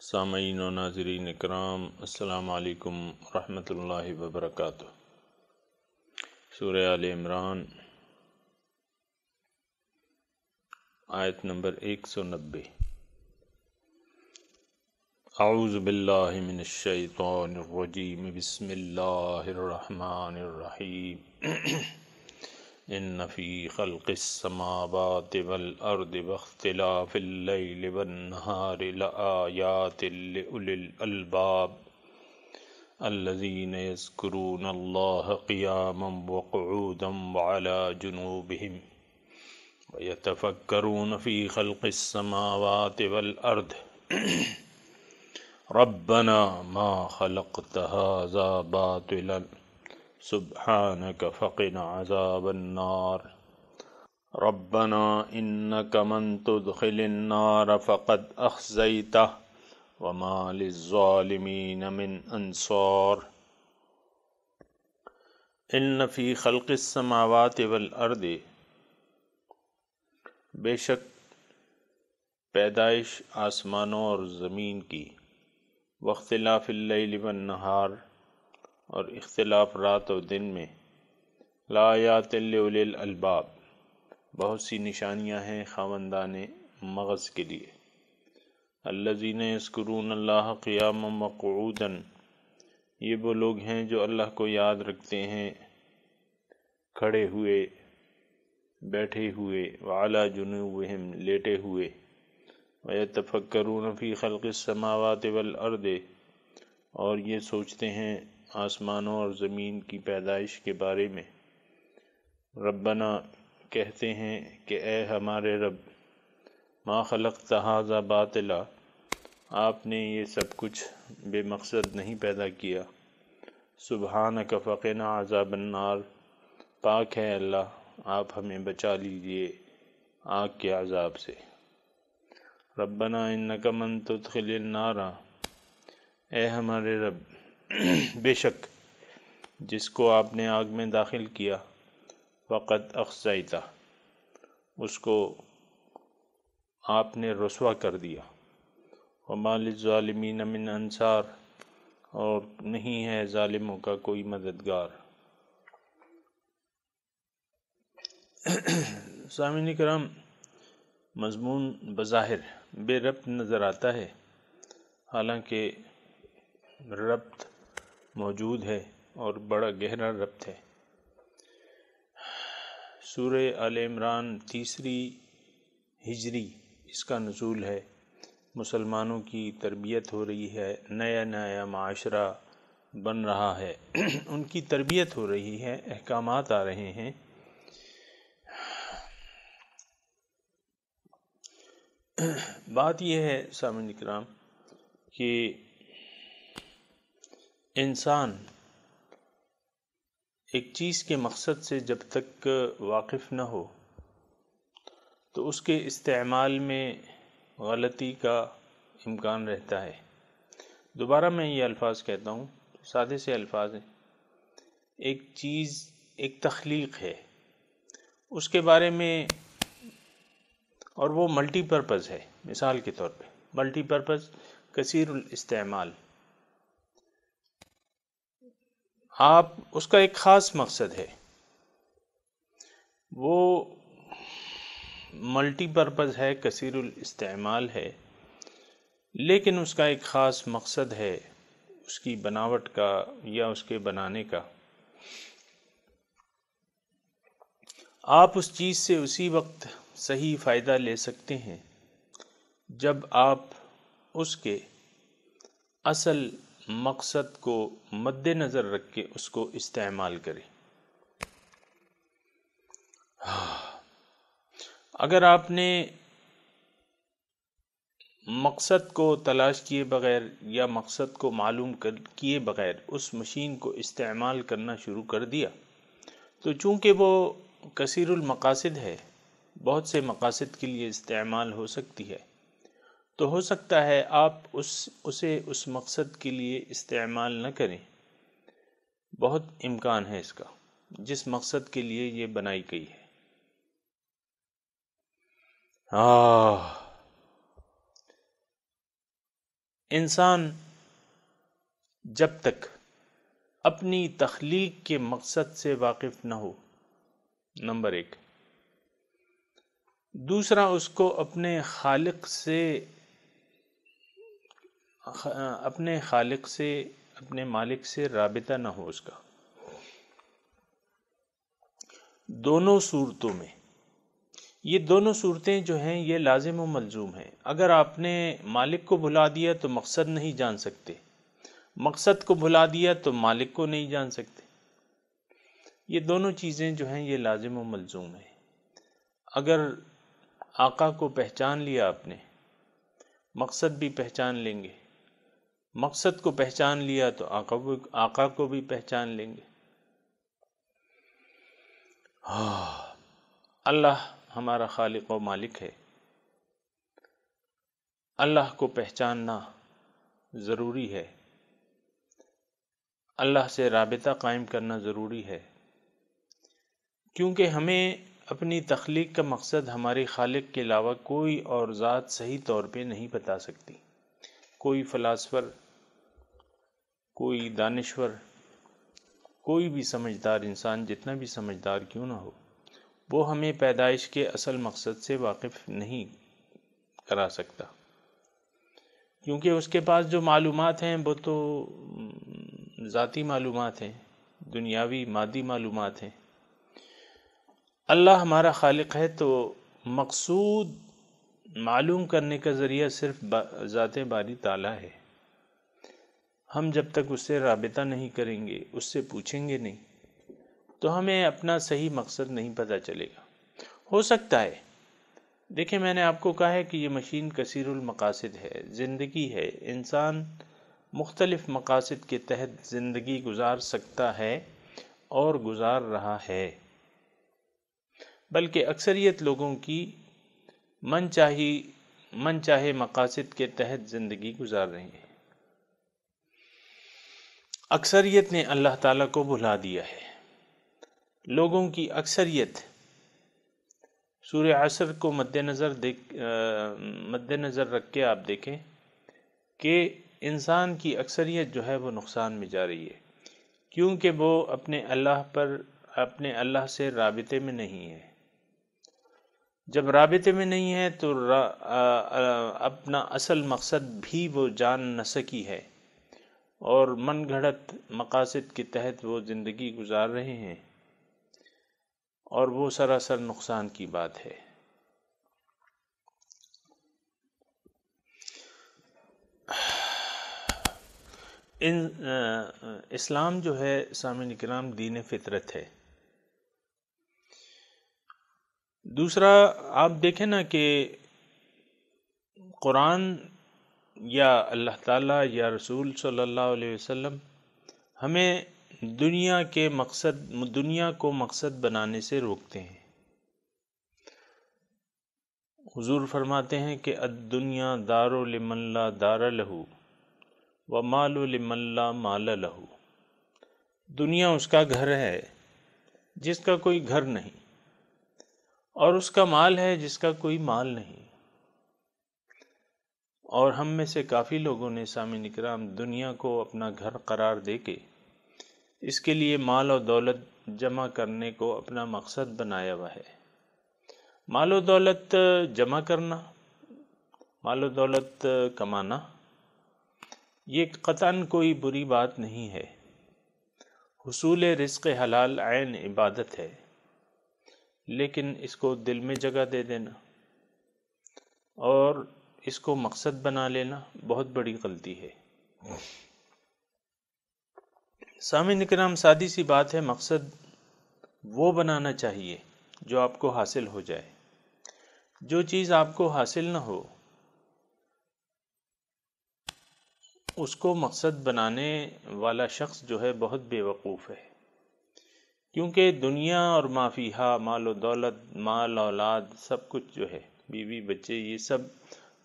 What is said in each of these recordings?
سامعین و ناظرین اکرام، السلام علیکم ورحمۃ اللہ وبرکاتہ۔ سورہ آل عمران آیت نمبر 190۔ اعوذ باللہ من الشیطان الرجیم، بسم اللہ الرحمن الرحیم۔ ان فی خلق السماوات والارض واختلاف اللیل والنہار لآیات لأولی الالباب الذین یذکرون اللہ قیاما وقعودا وعلی جنوبہم ویتفکرون فی خلق السماوات والارض ربنا ما خلقت هذا باطلا سبحانک فقنا عذاب النار ربنا انک من تدخل النار فقد اخزیتہ وما للظالمین من انصار۔ ان فی خلق السماوات والارض، بے شک پیدائش آسمانوں اور زمین کی، واختلاف اللیل والنہار، اور اختلاف رات و دن میں، لآیات لأولی الالباب، بہت سی نشانیاں ہیں خاوندان مغز کے لیے۔ الذین یذکرون اللہ قیاما وقعودا، یہ وہ لوگ ہیں جو اللہ کو یاد رکھتے ہیں کھڑے ہوئے، بیٹھے ہوئے، وعلی جنوبہم، لیٹے ہوئے، ویتفکرون فی خلق السماوات والارض، اور یہ سوچتے ہیں آسمانوں اور زمین کی پیدائش کے بارے میں۔ ربنا، کہتے ہیں کہ اے ہمارے رب، ما خلقت ھذا باطلا، آپ نے یہ سب کچھ بے مقصد نہیں پیدا کیا۔ سبحانک فقنا عذاب النار، پاک ہے اللہ، آپ ہمیں بچا لیجئے آگ کے عذاب سے۔ ربنا انک من تدخل النار، اے ہمارے رب، بے شک جس کو آپ نے آگ میں داخل کیا، فقد اخزیتہ، اس کو آپ نے رسوا کر دیا، وما للظالمین من انصار، اور نہیں ہے ظالموں کا کوئی مددگار۔ سامعین کرام، مضمون بظاہر بے ربط نظر آتا ہے، حالانکہ ربط موجود ہے اور بڑا گہرا ربط ہے۔ سورہ آل عمران تیسری ہجری اس کا نزول ہے، مسلمانوں کی تربیت ہو رہی ہے، نیا نیا معاشرہ بن رہا ہے، ان کی تربیت ہو رہی ہے، احکامات آ رہے ہیں۔ بات یہ ہے سامعین کرام کہ انسان ایک چیز کے مقصد سے جب تک واقف نہ ہو تو اس کے استعمال میں غلطی کا امکان رہتا ہے۔ دوبارہ میں یہ الفاظ کہتا ہوں، سادے سے الفاظ ہیں۔ ایک چیز ایک تخلیق ہے، اس کے بارے میں، اور وہ ملٹی پرپز ہے، مثال کے طور پہ ملٹی پرپز، کثیر الاستعمال، آپ اس کا ایک خاص مقصد ہے، وہ ملٹی پرپز ہے، کثیر الاستعمال ہے، لیکن اس کا ایک خاص مقصد ہے اس کی بناوٹ کا یا اس کے بنانے کا۔ آپ اس چیز سے اسی وقت صحیح فائدہ لے سکتے ہیں جب آپ اس کے اصل مقصد کو مد نظر رکھ کے اس کو استعمال کریں۔ اگر آپ نے مقصد کو تلاش کیے بغیر یا مقصد کو معلوم کیے بغیر اس مشین کو استعمال کرنا شروع کر دیا، تو چونکہ وہ کثیر المقاصد ہے، بہت سے مقاصد کے لیے استعمال ہو سکتی ہے، تو ہو سکتا ہے آپ اسے اس مقصد کے لیے استعمال نہ کریں۔ بہت امکان ہے اس کا، جس مقصد کے لیے یہ بنائی گئی ہے۔ انسان جب تک اپنی تخلیق کے مقصد سے واقف نہ ہو، نمبر ایک، دوسرا اس کو اپنے خالق سے اپنے مالک سے رابطہ نہ ہو اس کا، دونوں صورتوں میں، یہ دونوں صورتیں جو ہیں یہ لازم و ملزوم ہیں۔ اگر آپ نے مالک کو بھلا دیا تو مقصد نہیں جان سکتے، مقصد کو بھلا دیا تو مالک کو نہیں جان سکتے۔ یہ دونوں چیزیں جو ہیں یہ لازم و ملزوم ہیں۔ اگر آقا کو پہچان لیا آپ نے، مقصد بھی پہچان لیں گے، مقصد کو پہچان لیا تو آقا کو بھی پہچان لیں گے۔ اللہ ہمارا خالق و مالک ہے، اللہ کو پہچاننا ضروری ہے، اللہ سے رابطہ قائم کرنا ضروری ہے، کیونکہ ہمیں اپنی تخلیق کا مقصد ہمارے خالق کے علاوہ کوئی اور ذات صحیح طور پہ نہیں بتا سکتی۔ کوئی فلاسفر، کوئی دانشور، کوئی بھی سمجھدار انسان جتنا بھی سمجھدار کیوں نہ ہو، وہ ہمیں پیدائش کے اصل مقصد سے واقف نہیں کرا سکتا، کیونکہ اس کے پاس جو معلومات ہیں وہ تو ذاتی معلومات ہیں، دنیاوی مادی معلومات ہیں۔ اللہ ہمارا خالق ہے تو مقصود معلوم کرنے کا ذریعہ صرف ذات باری تعالیٰ ہے۔ ہم جب تک اس سے رابطہ نہیں کریں گے، اس سے پوچھیں گے نہیں، تو ہمیں اپنا صحیح مقصد نہیں پتہ چلے گا۔ ہو سکتا ہے، دیکھیں میں نے آپ کو کہا ہے کہ یہ مشین کثیر المقاصد ہے، زندگی ہے، انسان مختلف مقاصد کے تحت زندگی گزار سکتا ہے اور گزار رہا ہے، بلکہ اکثریت لوگوں کی من چاہے مقاصد کے تحت زندگی گزار رہے ہیں۔ اکثریت نے اللہ تعالیٰ کو بھلا دیا ہے۔ لوگوں کی اکثریت، سورہ عصر کو مد نظر رکھ کے آپ دیکھیں کہ انسان کی اکثریت جو ہے وہ نقصان میں جا رہی ہے، کیونکہ وہ اپنے اللہ سے رابطے میں نہیں ہے۔ جب رابطے میں نہیں ہے تو اپنا اصل مقصد بھی وہ جان نہ سکی ہے، اور من گھڑت مقاصد کے تحت وہ زندگی گزار رہے ہیں، اور وہ سراسر نقصان کی بات ہے۔ اسلام جو ہے سامعین کرام دین فطرت ہے۔ دوسرا آپ دیکھیں نا کہ قرآن یا اللہ تعالیٰ یا رسول صلی اللہ علیہ وسلم ہمیں دنیا کو مقصد بنانے سے روکتے ہیں۔ حضور فرماتے ہیں کہ الدنیا دار لمن لا دار لہ ومال لمن لا مال لہ۔ دنیا اس کا گھر ہے جس کا کوئی گھر نہیں، اور اس کا مال ہے جس کا کوئی مال نہیں۔ اور ہم میں سے کافی لوگوں نے سامعین کرام دنیا کو اپنا گھر قرار دے کے اس کے لیے مال اور دولت جمع کرنے کو اپنا مقصد بنایا ہوا ہے۔ مال و دولت جمع کرنا، مال و دولت کمانا، یہ قطعاً کوئی بری بات نہیں ہے۔ حصول رزق حلال عین عبادت ہے، لیکن اس کو دل میں جگہ دے دینا اور اس کو مقصد بنا لینا بہت بڑی غلطی ہے۔ سامعین کرام سادی سی بات ہے، مقصد وہ بنانا چاہیے جو آپ کو حاصل ہو جائے۔ جو چیز آپ کو حاصل نہ ہو اس کو مقصد بنانے والا شخص جو ہے بہت بے وقوف ہے، کیونکہ دنیا اور ما فیہا، مال و دولت، مال اولاد، سب کچھ جو ہے، بیوی بچے، یہ سب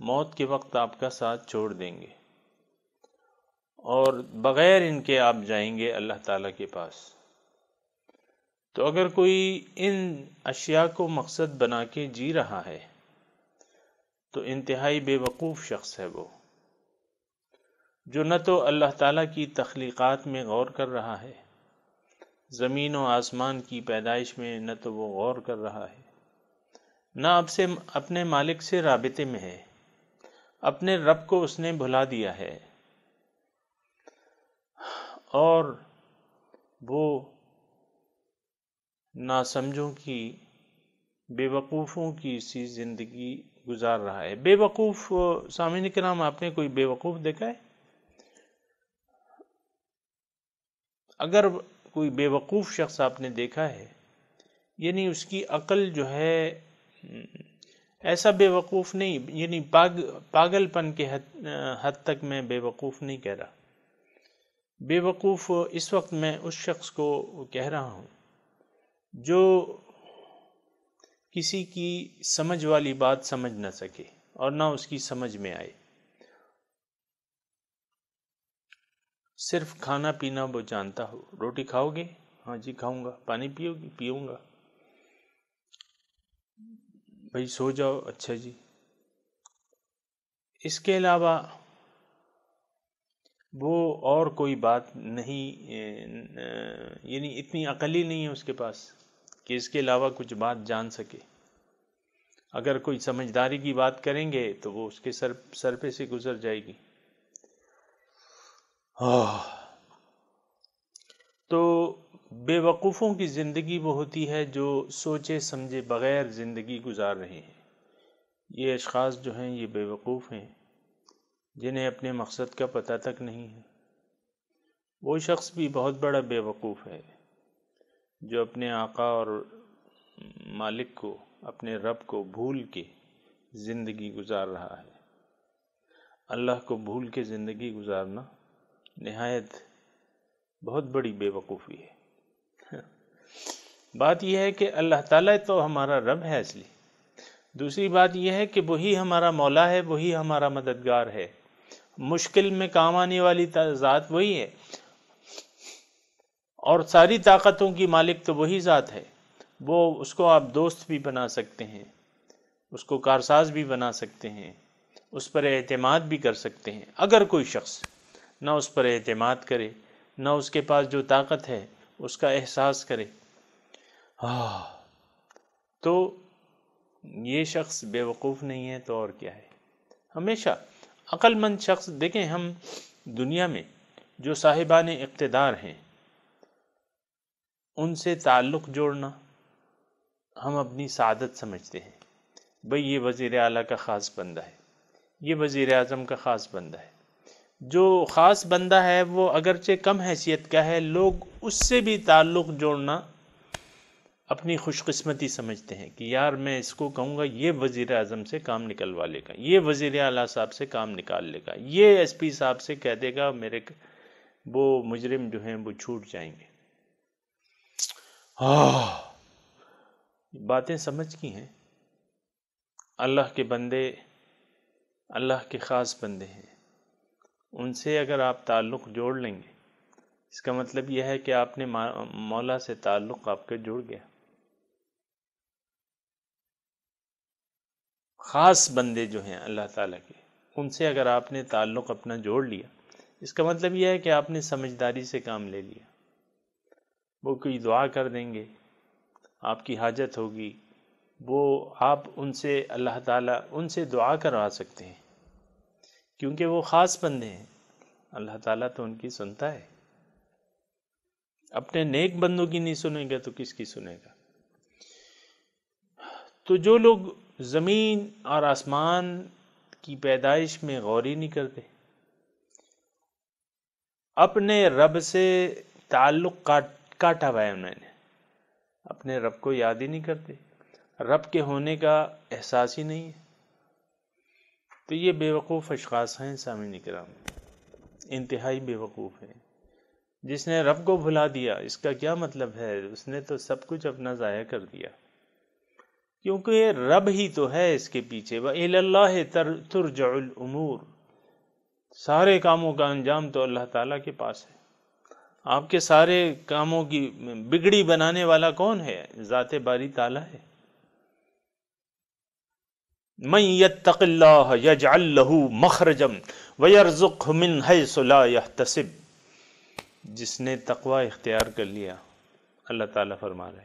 موت کے وقت آپ کا ساتھ چھوڑ دیں گے، اور بغیر ان کے آپ جائیں گے اللہ تعالیٰ کے پاس۔ تو اگر کوئی ان اشیاء کو مقصد بنا کے جی رہا ہے تو انتہائی بے وقوف شخص ہے وہ۔ جو نہ تو اللہ تعالیٰ کی تخلیقات میں غور کر رہا ہے، زمین و آسمان کی پیدائش میں نہ تو وہ غور کر رہا ہے، نہ اب سے اپنے مالک سے رابطے میں ہے، اپنے رب کو اس نے بھلا دیا ہے، اور وہ ناسمجھوں کی، بے وقوفوں کی سی زندگی گزار رہا ہے۔ بے وقوف سامعین کرام، آپ نے کوئی بے وقوف دیکھا ہے؟ اگر کوئی بے وقوف شخص آپ نے دیکھا ہے، یعنی اس کی عقل جو ہے ایسا بے وقوف نہیں، یعنی پاگل پن کے حد تک میں بے وقوف نہیں کہہ رہا۔ بے وقوف اس وقت میں اس شخص کو کہہ رہا ہوں جو کسی کی سمجھ والی بات سمجھ نہ سکے اور نہ اس کی سمجھ میں آئے، صرف کھانا پینا وہ جانتا ہو۔ روٹی کھاؤ گے؟ ہاں جی کھاؤں گا۔ پانی پیو گی؟ پیوں گا۔ بھئی سو جاؤ؟ اچھا جی۔ اس کے علاوہ وہ اور کوئی بات نہیں، یعنی اتنی عقل ہی نہیں ہے اس کے پاس کہ اس کے علاوہ کچھ بات جان سکے۔ اگر کوئی سمجھداری کی بات کریں گے تو وہ اس کے سر پہ سے گزر جائے گی۔ تو بے وقوفوں کی زندگی وہ ہوتی ہے جو سوچے سمجھے بغیر زندگی گزار رہے ہیں۔ یہ اشخاص جو ہیں یہ بے وقوف ہیں، جنہیں اپنے مقصد کا پتہ تک نہیں ہے۔ وہ شخص بھی بہت بڑا بے وقوف ہے جو اپنے آقا اور مالک کو، اپنے رب کو بھول کے زندگی گزار رہا ہے۔ اللہ کو بھول کے زندگی گزارنا نہایت بہت بڑی بے وقوفی ہے۔ بات یہ ہے کہ اللہ تعالیٰ تو ہمارا رب ہے اصلی۔ دوسری بات یہ ہے کہ وہی ہمارا مولا ہے، وہی ہمارا مددگار ہے، مشکل میں کام آنے والی ذات وہی ہے، اور ساری طاقتوں کی مالک تو وہی ذات ہے۔ وہ اس کو آپ دوست بھی بنا سکتے ہیں، اس کو کارساز بھی بنا سکتے ہیں، اس پر اعتماد بھی کر سکتے ہیں۔ اگر کوئی شخص نہ اس پر اعتماد کرے، نہ اس کے پاس جو طاقت ہے اس کا احساس کرے، تو یہ شخص بے وقوف نہیں ہے تو اور کیا ہے۔ ہمیشہ عقل مند شخص، دیکھیں ہم دنیا میں جو صاحبان اقتدار ہیں ان سے تعلق جوڑنا ہم اپنی سعادت سمجھتے ہیں۔ بھئی یہ وزیر اعلیٰ کا خاص بندہ ہے، یہ وزیر اعظم کا خاص بندہ ہے۔ جو خاص بندہ ہے وہ اگرچہ کم حیثیت کا ہے، لوگ اس سے بھی تعلق جوڑنا اپنی خوش قسمتی سمجھتے ہیں کہ یار میں اس کو کہوں گا یہ وزیر اعظم سے کام نکلوا لے گا، یہ وزیر اعلیٰ صاحب سے کام نکال لے گا، یہ ایس پی صاحب سے کہہ دے گا میرے وہ مجرم جو ہیں وہ چھوٹ جائیں گے۔ باتیں سمجھ کی ہیں۔ اللہ کے بندے اللہ کے خاص بندے ہیں، ان سے اگر آپ تعلق جوڑ لیں گے، اس کا مطلب یہ ہے کہ آپ نے مولا سے تعلق آپ کا جڑ گیا۔ خاص بندے جو ہیں اللہ تعالیٰ کے، ان سے اگر آپ نے تعلق اپنا جوڑ لیا، اس کا مطلب یہ ہے کہ آپ نے سمجھداری سے کام لے لیا۔ وہ کوئی دعا کر دیں گے، آپ کی حاجت ہوگی، وہ آپ ان سے اللہ تعالیٰ ان سے دعا کروا سکتے ہیں، کیونکہ وہ خاص بندے ہیں۔ اللہ تعالیٰ تو ان کی سنتا ہے، اپنے نیک بندوں کی نہیں سنے گا تو کس کی سنے گا؟ تو جو لوگ زمین اور آسمان کی پیدائش میں غور ہی نہیں کرتے، اپنے رب سے تعلق کاٹا ہوا ہے انہوں نے، اپنے رب کو یاد ہی نہیں کرتے، رب کے ہونے کا احساس ہی نہیں ہے، تو یہ بے وقوف اشخاص ہیں سامعین کرام، انتہائی بے وقوف ہیں۔ جس نے رب کو بھلا دیا، اس کا کیا مطلب ہے؟ اس نے تو سب کچھ اپنا ضائع کر دیا، کیونکہ رب ہی تو ہے اس کے پیچھے۔ وَإِلَى اللَّهِ تُرْجَعُ الْأُمُورُ، سارے کاموں کا انجام تو اللہ تعالیٰ کے پاس ہے۔ آپ کے سارے کاموں کی بگڑی بنانے والا کون ہے؟ ذات باری تعالیٰ ہے۔ من یتق اللہ یجعل لہ مخرجا ویرزقہ من حیث لا یحتسب، جس نے تقوی اختیار کر لیا، اللہ تعالیٰ فرما رہے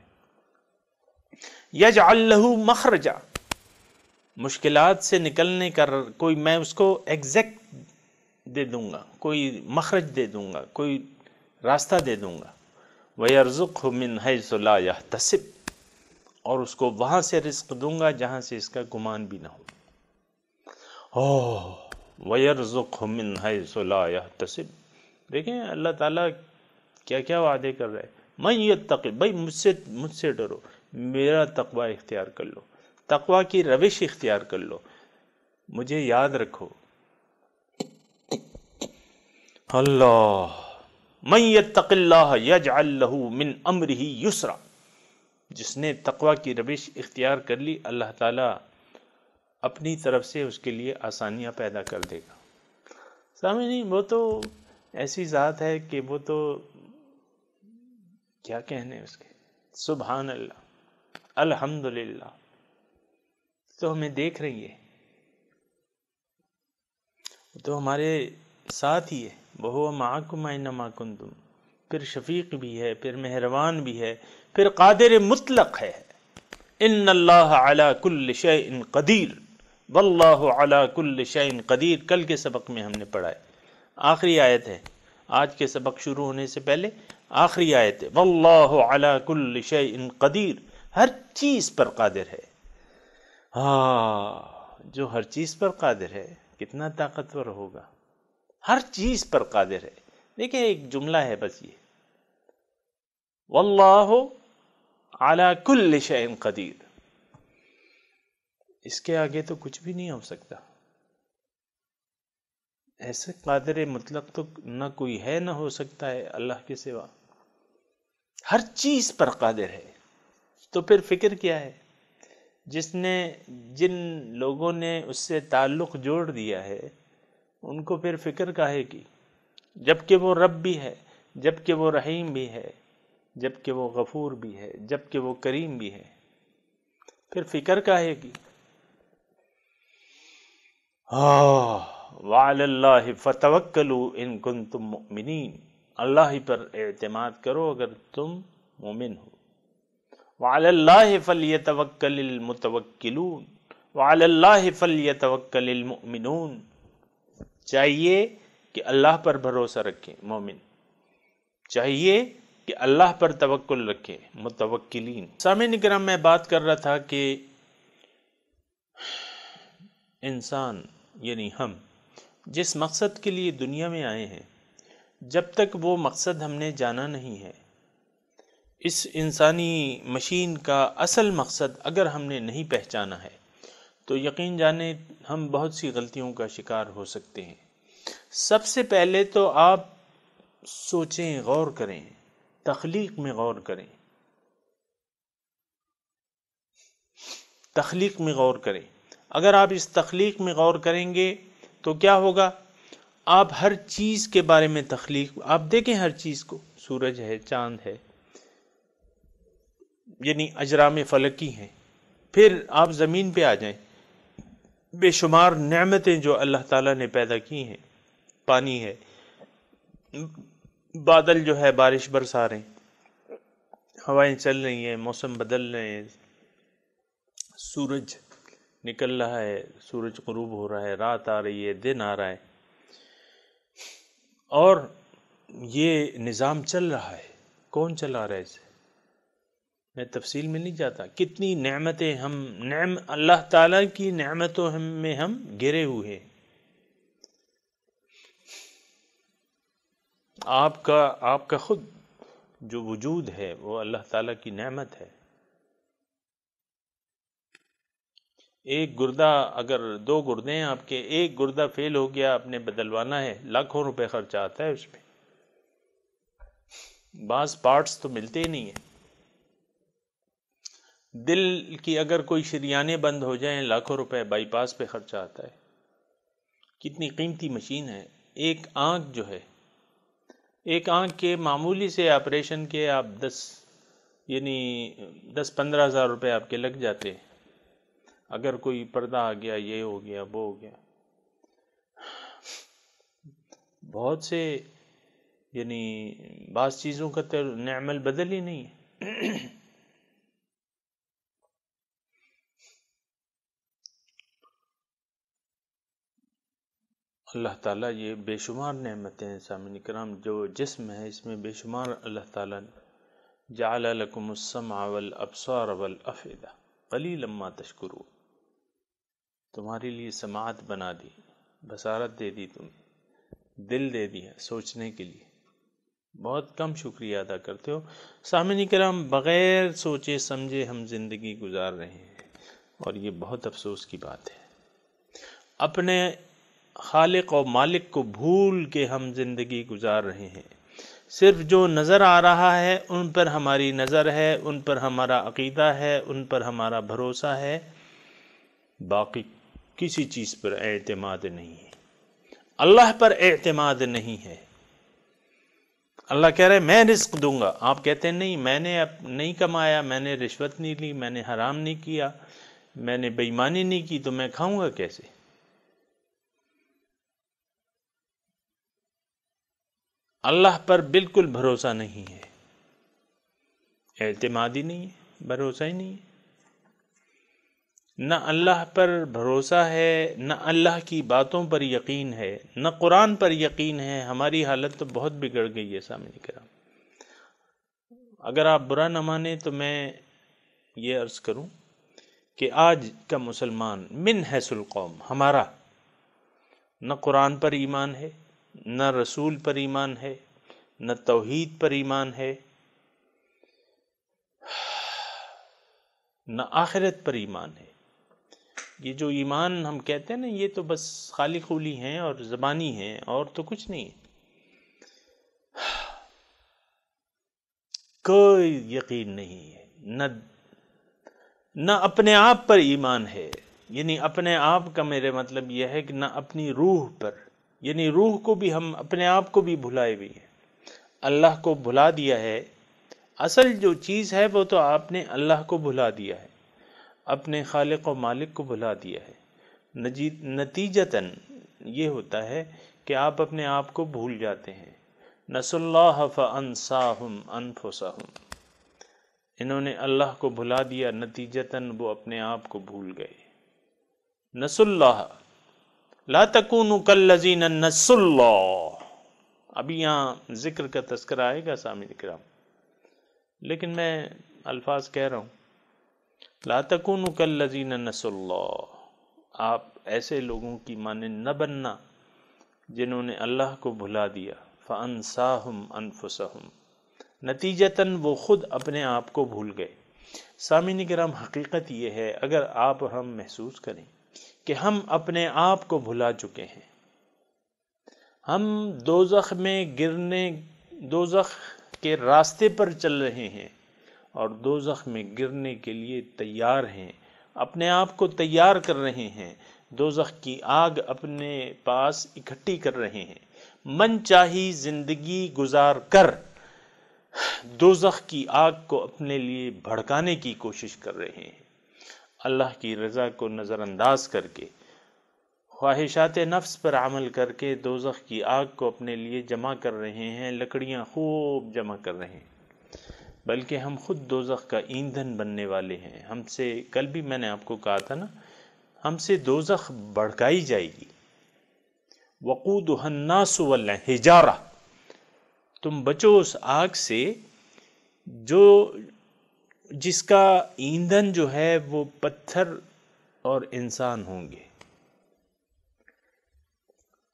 یجعل لہ مخرجا، مشکلات سے نکلنے کا کوئی، میں اس کو ایگزیکٹ دے دوں گا، کوئی مخرج دے دوں گا، کوئی راستہ دے دوں گا، وَيَرْزُقْهُ مِنْ حَيْثُ لَا يَحْتَسِبْ، اور اس کو وہاں سے رزق دوں گا جہاں سے اس کا گمان بھی نہ ہو۔ وَيَرْزُقْهُ مِنْ حَيْثُ لَا يَحْتَسِبْ، دیکھیں اللہ تعالیٰ کیا کیا وعدے کر رہے ہیں۔ مَن یتق، بھائی مجھ سے ڈرو، میرا تقوی اختیار کر لو، تقوی کی روش اختیار کر لو، مجھے یاد رکھو۔ اللہ، من یتق اللہ یجعل لہ من امرہ یسرا، جس نے تقوی کی روش اختیار کر لی، اللہ تعالیٰ اپنی طرف سے اس کے لیے آسانیاں پیدا کر دے گا۔ سامعین، وہ تو ایسی ذات ہے کہ وہ تو کیا کہنے اس کے، سبحان اللہ، الحمدللہ، تو ہمیں دیکھ رہی ہے، تو ہمارے ساتھ ہی ہے، وَهُوَ مَعَكُمْ أَيْنَمَا كُنْتُمْ، پھر شفیق بھی ہے، پھر مہربان بھی ہے، پھر قادر مطلق ہے۔ ان اللہ علی کل شیء قدیر واللہ علی کل شیء قدیر، کل کے سبق میں ہم نے پڑھا ہے، آخری آیت ہے، آج کے سبق شروع ہونے سے پہلے آخری آیت ہے، واللہ علی کل شیء قدیر، ہر چیز پر قادر ہے۔ جو ہر چیز پر قادر ہے کتنا طاقتور ہوگا، ہر چیز پر قادر ہے۔ دیکھیں ایک جملہ ہے بس یہ، واللہ علی کل شیء قدیر، اس کے آگے تو کچھ بھی نہیں ہو سکتا، ایسے قادر مطلق تو نہ کوئی ہے نہ ہو سکتا ہے اللہ کے سوا، ہر چیز پر قادر ہے۔ تو پھر فکر کیا ہے؟ جن لوگوں نے اس سے تعلق جوڑ دیا ہے ان کو پھر فکر کاہے کی، جبکہ وہ رب بھی ہے، جبکہ وہ رحیم بھی ہے، جبکہ وہ غفور بھی ہے، جبکہ وہ کریم بھی ہے، پھر فکر کاہے کی؟ وَعَلَى اللَّهِ فَتَوَكَّلُوا إِن كُنتُم مُؤْمِنِينَ، اللہ ہی پر اعتماد کرو اگر تم مومن ہو۔ وَعَلَى اللَّهِ فَلْيَتَوَكَّلِ الْمُتَوَكِّلُونَ وَعَلَى اللَّهِ فَلْيَتَوَكَّلِ الْمُؤْمِنُونَ، چاہیے کہ اللہ پر بھروسہ رکھیں مومن، چاہیے کہ اللہ پر توکل رکھیں متوکلین۔ سامعین کرام، میں بات کر رہا تھا کہ انسان یعنی ہم جس مقصد کے لیے دنیا میں آئے ہیں، جب تک وہ مقصد ہم نے جانا نہیں ہے، اس انسانی مشین کا اصل مقصد اگر ہم نے نہیں پہچانا ہے تو یقین جانیں ہم بہت سی غلطیوں کا شکار ہو سکتے ہیں۔ سب سے پہلے تو آپ سوچیں، غور کریں، تخلیق میں غور کریں، تخلیق میں غور کریں۔ اگر آپ اس تخلیق میں غور کریں گے تو کیا ہوگا؟ آپ ہر چیز کے بارے میں تخلیق، آپ دیکھیں ہر چیز کو، سورج ہے، چاند ہے، یعنی اجرام فلکی ہیں، پھر آپ زمین پہ آ جائیں، بے شمار نعمتیں جو اللہ تعالیٰ نے پیدا کی ہیں، پانی ہے، بادل جو ہے بارش برسا رہے ہیں، ہوائیں چل رہی ہیں، موسم بدل رہے ہیں، سورج نکل رہا ہے، سورج غروب ہو رہا ہے، رات آ رہی ہے، دن آ رہا ہے، اور یہ نظام چل رہا ہے۔ کون چلا رہا ہے اسے؟ میں تفصیل میں نہیں جاتا، کتنی نعمتیں اللہ تعالیٰ کی نعمتوں میں ہم گرے ہوئے ہیں۔ آپ کا خود جو وجود ہے وہ اللہ تعالیٰ کی نعمت ہے۔ ایک گردہ، اگر 2 گردے ہیں آپ کے، ایک گردہ فیل ہو گیا، آپ نے بدلوانا ہے، لاکھوں روپے خرچہ آتا ہے اس پہ، بعض پارٹس تو ملتے ہی نہیں ہیں۔ دل کی اگر کوئی شریانیں بند ہو جائیں، لاکھوں روپے بائی پاس پہ خرچہ آتا ہے۔ کتنی قیمتی مشین ہے۔ ایک آنکھ جو ہے، ایک آنکھ کے معمولی سے آپریشن کے آپ 10-15 ہزار روپے آپ کے لگ جاتے ہیں۔ اگر کوئی پردہ آ گیا، یہ ہو گیا، وہ ہو گیا، بہت سے یعنی بعض چیزوں کا تو نعم البدل ہی نہیں ہے۔ اللہ تعالیٰ یہ بے شمار نعمتیں ہیں سامعین کرام، جو جسم ہے اس میں بے شمار اللہ تعالیٰ نے جعل لکم السمع والابصار والافئدہ قلیلا ما تشکرون، تمہارے لیے سماعت بنا دی، بصارت دے دی، تمہیں دل دے دیا سوچنے کے لیے، بہت کم شکریہ ادا کرتے ہو۔ سامعین کرام بغیر سوچے سمجھے ہم زندگی گزار رہے ہیں، اور یہ بہت افسوس کی بات ہے۔ اپنے خالق و مالک کو بھول کے ہم زندگی گزار رہے ہیں، صرف جو نظر آ رہا ہے ان پر ہماری نظر ہے، ان پر ہمارا عقیدہ ہے، ان پر ہمارا بھروسہ ہے، باقی کسی چیز پر اعتماد نہیں ہے، اللہ پر اعتماد نہیں ہے۔ اللہ کہہ رہے میں رزق دوں گا، آپ کہتے ہیں نہیں، میں نے نہیں کمایا، میں نے رشوت نہیں لی، میں نے حرام نہیں کیا، میں نے بے ایمانی نہیں کی، تو میں کھاؤں گا کیسے؟ اللہ پر بالکل بھروسہ نہیں ہے، اعتماد ہی نہیں ہے، بھروسہ ہی نہیں ہے، نہ اللہ پر بھروسہ ہے، نہ اللہ کی باتوں پر یقین ہے، نہ قرآن پر یقین ہے۔ ہماری حالت تو بہت بگڑ گئی ہے سامعین کرام۔ اگر آپ برا نہ مانیں تو میں یہ عرض کروں کہ آج کا مسلمان من حیث القوم ہمارا نہ قرآن پر ایمان ہے، نہ رسول پر ایمان ہے، نہ توحید پر ایمان ہے، نہ آخرت پر ایمان ہے۔ یہ جو ایمان ہم کہتے ہیں نا، یہ تو بس خالی خولی ہیں اور زبانی ہیں، اور تو کچھ نہیں ہے۔ کوئی یقین نہیں ہے، نہ اپنے آپ پر ایمان ہے، یعنی اپنے آپ کا میرے مطلب یہ ہے کہ نہ اپنی روح پر، یعنی روح کو بھی ہم اپنے آپ کو بھی بھلائے ہوئے ہیں، اللہ کو بھلا دیا ہے۔ اصل جو چیز ہے وہ تو آپ نے اللہ کو بھلا دیا ہے، اپنے خالق و مالک کو بھلا دیا ہے۔ نتیجتاً یہ ہوتا ہے کہ آپ اپنے آپ کو بھول جاتے ہیں۔ نسوا اللہ فانساہم انفسہم، انہوں نے اللہ کو بھلا دیا، نتیجتاً وہ اپنے آپ کو بھول گئے۔ نسوا اللہ لا تکونوا کالذین نسوا اللہ، ابھی یہاں ذکر کا تذکرہ آئے گا سامعین کرام، لیکن میں الفاظ کہہ رہا ہوں، لا تکونوا کالذین نسوا اللہ، آپ ایسے لوگوں کی مانند نہ بننا جنہوں نے اللہ کو بھلا دیا، فانساہم انفسہم، نتیجتاً وہ خود اپنے آپ کو بھول گئے۔ سامعین کرام حقیقت یہ ہے، اگر آپ اور ہم محسوس کریں کہ ہم اپنے آپ کو بھلا چکے ہیں، ہم دوزخ میں گرنے، دوزخ کے راستے پر چل رہے ہیں اور دوزخ میں گرنے کے لیے تیار ہیں، اپنے آپ کو تیار کر رہے ہیں، دوزخ کی آگ اپنے پاس اکٹھی کر رہے ہیں، من چاہی زندگی گزار کر دوزخ کی آگ کو اپنے لیے بھڑکانے کی کوشش کر رہے ہیں، اللہ کی رضا کو نظر انداز کر کے، خواہشات نفس پر عمل کر کے دوزخ کی آگ کو اپنے لیے جمع کر رہے ہیں، لکڑیاں خوب جمع کر رہے ہیں، بلکہ ہم خود دوزخ کا ایندھن بننے والے ہیں۔ ہم سے کل بھی میں نے آپ کو کہا تھا نا، ہم سے دوزخ بھڑکائی جائے گی، وقودها الناس والحجارہ، تم بچو اس آگ سے جو جس کا ایندھن جو ہے وہ پتھر اور انسان ہوں گے۔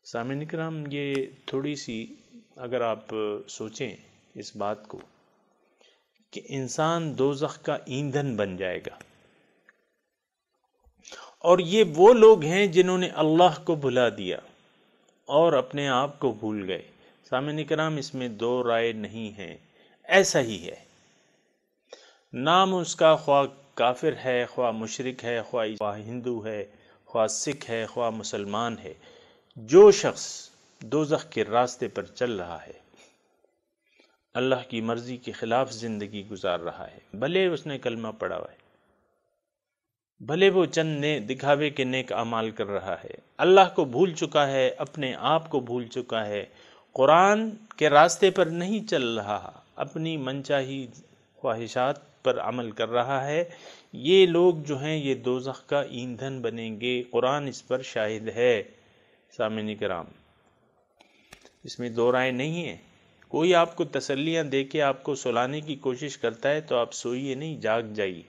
سامعین کرام یہ تھوڑی سی اگر آپ سوچیں اس بات کو کہ انسان دوزخ کا ایندھن بن جائے گا، اور یہ وہ لوگ ہیں جنہوں نے اللہ کو بھلا دیا اور اپنے آپ کو بھول گئے۔ سامعین کرام اس میں دو رائے نہیں ہیں، ایسا ہی ہے، نام اس کا خواہ کافر ہے، خواہ مشرک ہے، خواہ ہندو ہے، خواہ سکھ ہے، خواہ مسلمان ہے، جو شخص دوزخ کے راستے پر چل رہا ہے، اللہ کی مرضی کے خلاف زندگی گزار رہا ہے، بھلے اس نے کلمہ پڑھا ہوا ہے، بھلے وہ چند دکھاوے کے نیک اعمال کر رہا ہے، اللہ کو بھول چکا ہے، اپنے آپ کو بھول چکا ہے، قرآن کے راستے پر نہیں چل رہا، اپنی منچاہی خواہشات پر عمل کر رہا ہے، یہ لوگ جو ہیں یہ دوزخ کا ایندھن بنیں گے۔ قرآن اس پر شاہد ہے۔ سامعین کرام، اس میں دو رائے نہیں ہے۔ کوئی آپ کو تسلیاں دے کے آپ کو سلانے کی کوشش کرتا ہے تو آپ سوئیے نہیں، جاگ جائیے۔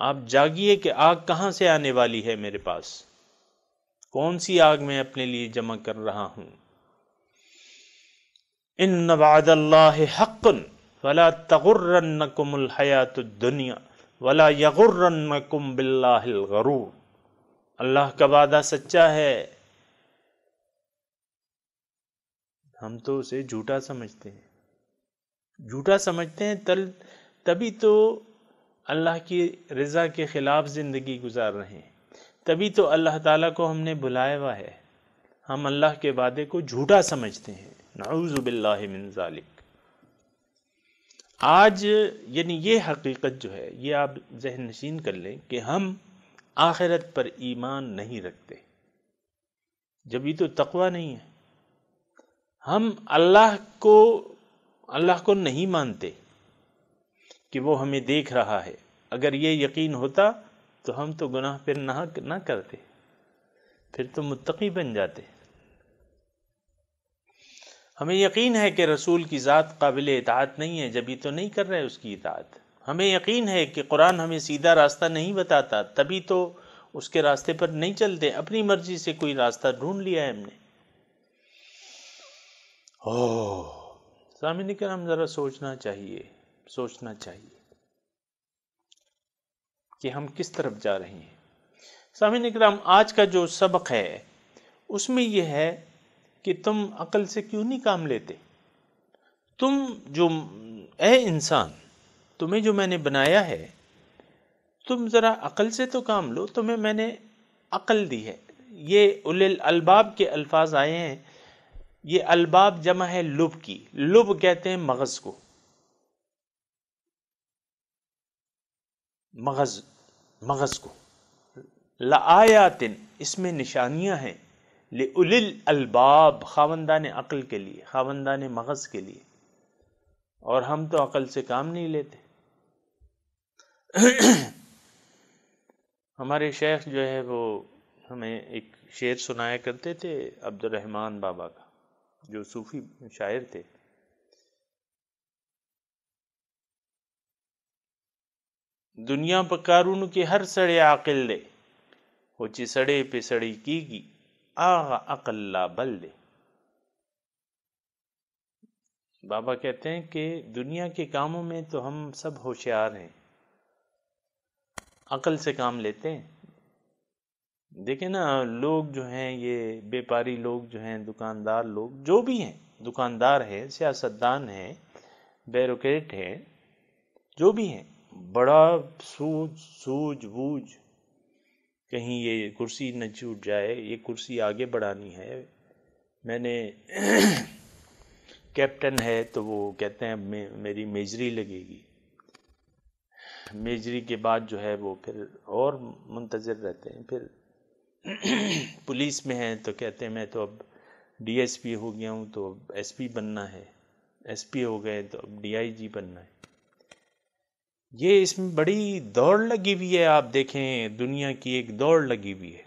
آپ جاگیے کہ آگ کہاں سے آنے والی ہے میرے پاس، کون سی آگ میں اپنے لیے جمع کر رہا ہوں۔ ان وعد اللہ حق فلا تغرنکم الحیات الدنیا ولا یغرنکم باللہ الغرور۔ اللہ کا وعدہ سچا ہے، ہم تو اسے جھوٹا سمجھتے ہیں، جھوٹا سمجھتے ہیں، تبھی تو اللہ کی رضا کے خلاف زندگی گزار رہے ہیں، تبھی تو اللہ تعالیٰ کو ہم نے بلایا ہوا ہے، ہم اللہ کے وعدے کو جھوٹا سمجھتے ہیں۔ نعوذ باللہ من ذالک۔ آج یعنی یہ حقیقت جو ہے یہ آپ ذہن نشین کر لیں کہ ہم آخرت پر ایمان نہیں رکھتے، جبھی تو تقوی نہیں ہے۔ ہم اللہ کو نہیں مانتے کہ وہ ہمیں دیکھ رہا ہے۔ اگر یہ یقین ہوتا تو ہم تو گناہ پھر نہ کرتے، پھر تو متقی بن جاتے۔ ہمیں یقین ہے کہ رسول کی ذات قابل اطاعت نہیں ہے، جبھی تو نہیں کر رہے اس کی اطاعت۔ ہمیں یقین ہے کہ قرآن ہمیں سیدھا راستہ نہیں بتاتا، تبھی تو اس کے راستے پر نہیں چلتے، اپنی مرضی سے کوئی راستہ ڈھونڈ لیا ہے ہم نے۔ سامعین کرام، ذرا سوچنا چاہیے کہ ہم کس طرف جا رہے ہیں۔ سامعین کرام، آج کا جو سبق ہے اس میں یہ ہے کہ تم عقل سے کیوں نہیں کام لیتے؟ اے انسان، تمہیں جو میں نے بنایا ہے، تم ذرا عقل سے تو کام لو، تمہیں میں نے عقل دی ہے۔ یہ اولل الالباب کے الفاظ آئے ہیں، یہ الباب جمع ہے لب کی، لب کہتے ہیں مغز کو، مغز کو۔ لآیات، اس میں نشانیاں ہیں، لأولی الالباب، خاوندان عقل کے لیے، خاوندان مغز کے لیے۔ اور ہم تو عقل سے کام نہیں لیتے۔ ہمارے شیخ جو ہے وہ ہمیں ایک شعر سنایا کرتے تھے، عبد الرحمن بابا کا، جو صوفی شاعر تھے۔ دنیا پکارون کے ہر سڑے عاقل دے، ہوچی سڑے پہ سڑی کی گی، آغا عقل لا بل دے۔ بابا کہتے ہیں کہ دنیا کے کاموں میں تو ہم سب ہوشیار ہیں، عقل سے کام لیتے ہیں۔ دیکھیں نا، لوگ جو ہیں یہ بیپاری لوگ جو ہیں، دکاندار لوگ جو بھی ہیں، دکاندار ہیں، سیاستدان ہیں، بیوروکریٹ ہیں، جو بھی ہیں، بڑا سوج بوجھ، کہیں یہ کرسی نہ چھوٹ جائے، یہ کرسی آگے بڑھانی ہے، میں نے کیپٹن ہے تو وہ کہتے ہیں میری میجری لگے گی، میجری کے بعد جو ہے وہ پھر اور منتظر رہتے ہیں، پھر پولیس میں ہیں تو کہتے ہیں میں تو اب ڈی ایس پی ہو گیا ہوں تو اب ایس پی بننا ہے، ایس پی ہو گئے تو اب ڈی آئی جی بننا ہے۔ یہ اس میں بڑی دوڑ لگی ہوئی ہے، آپ دیکھیں دنیا کی ایک دوڑ لگی ہوئی ہے۔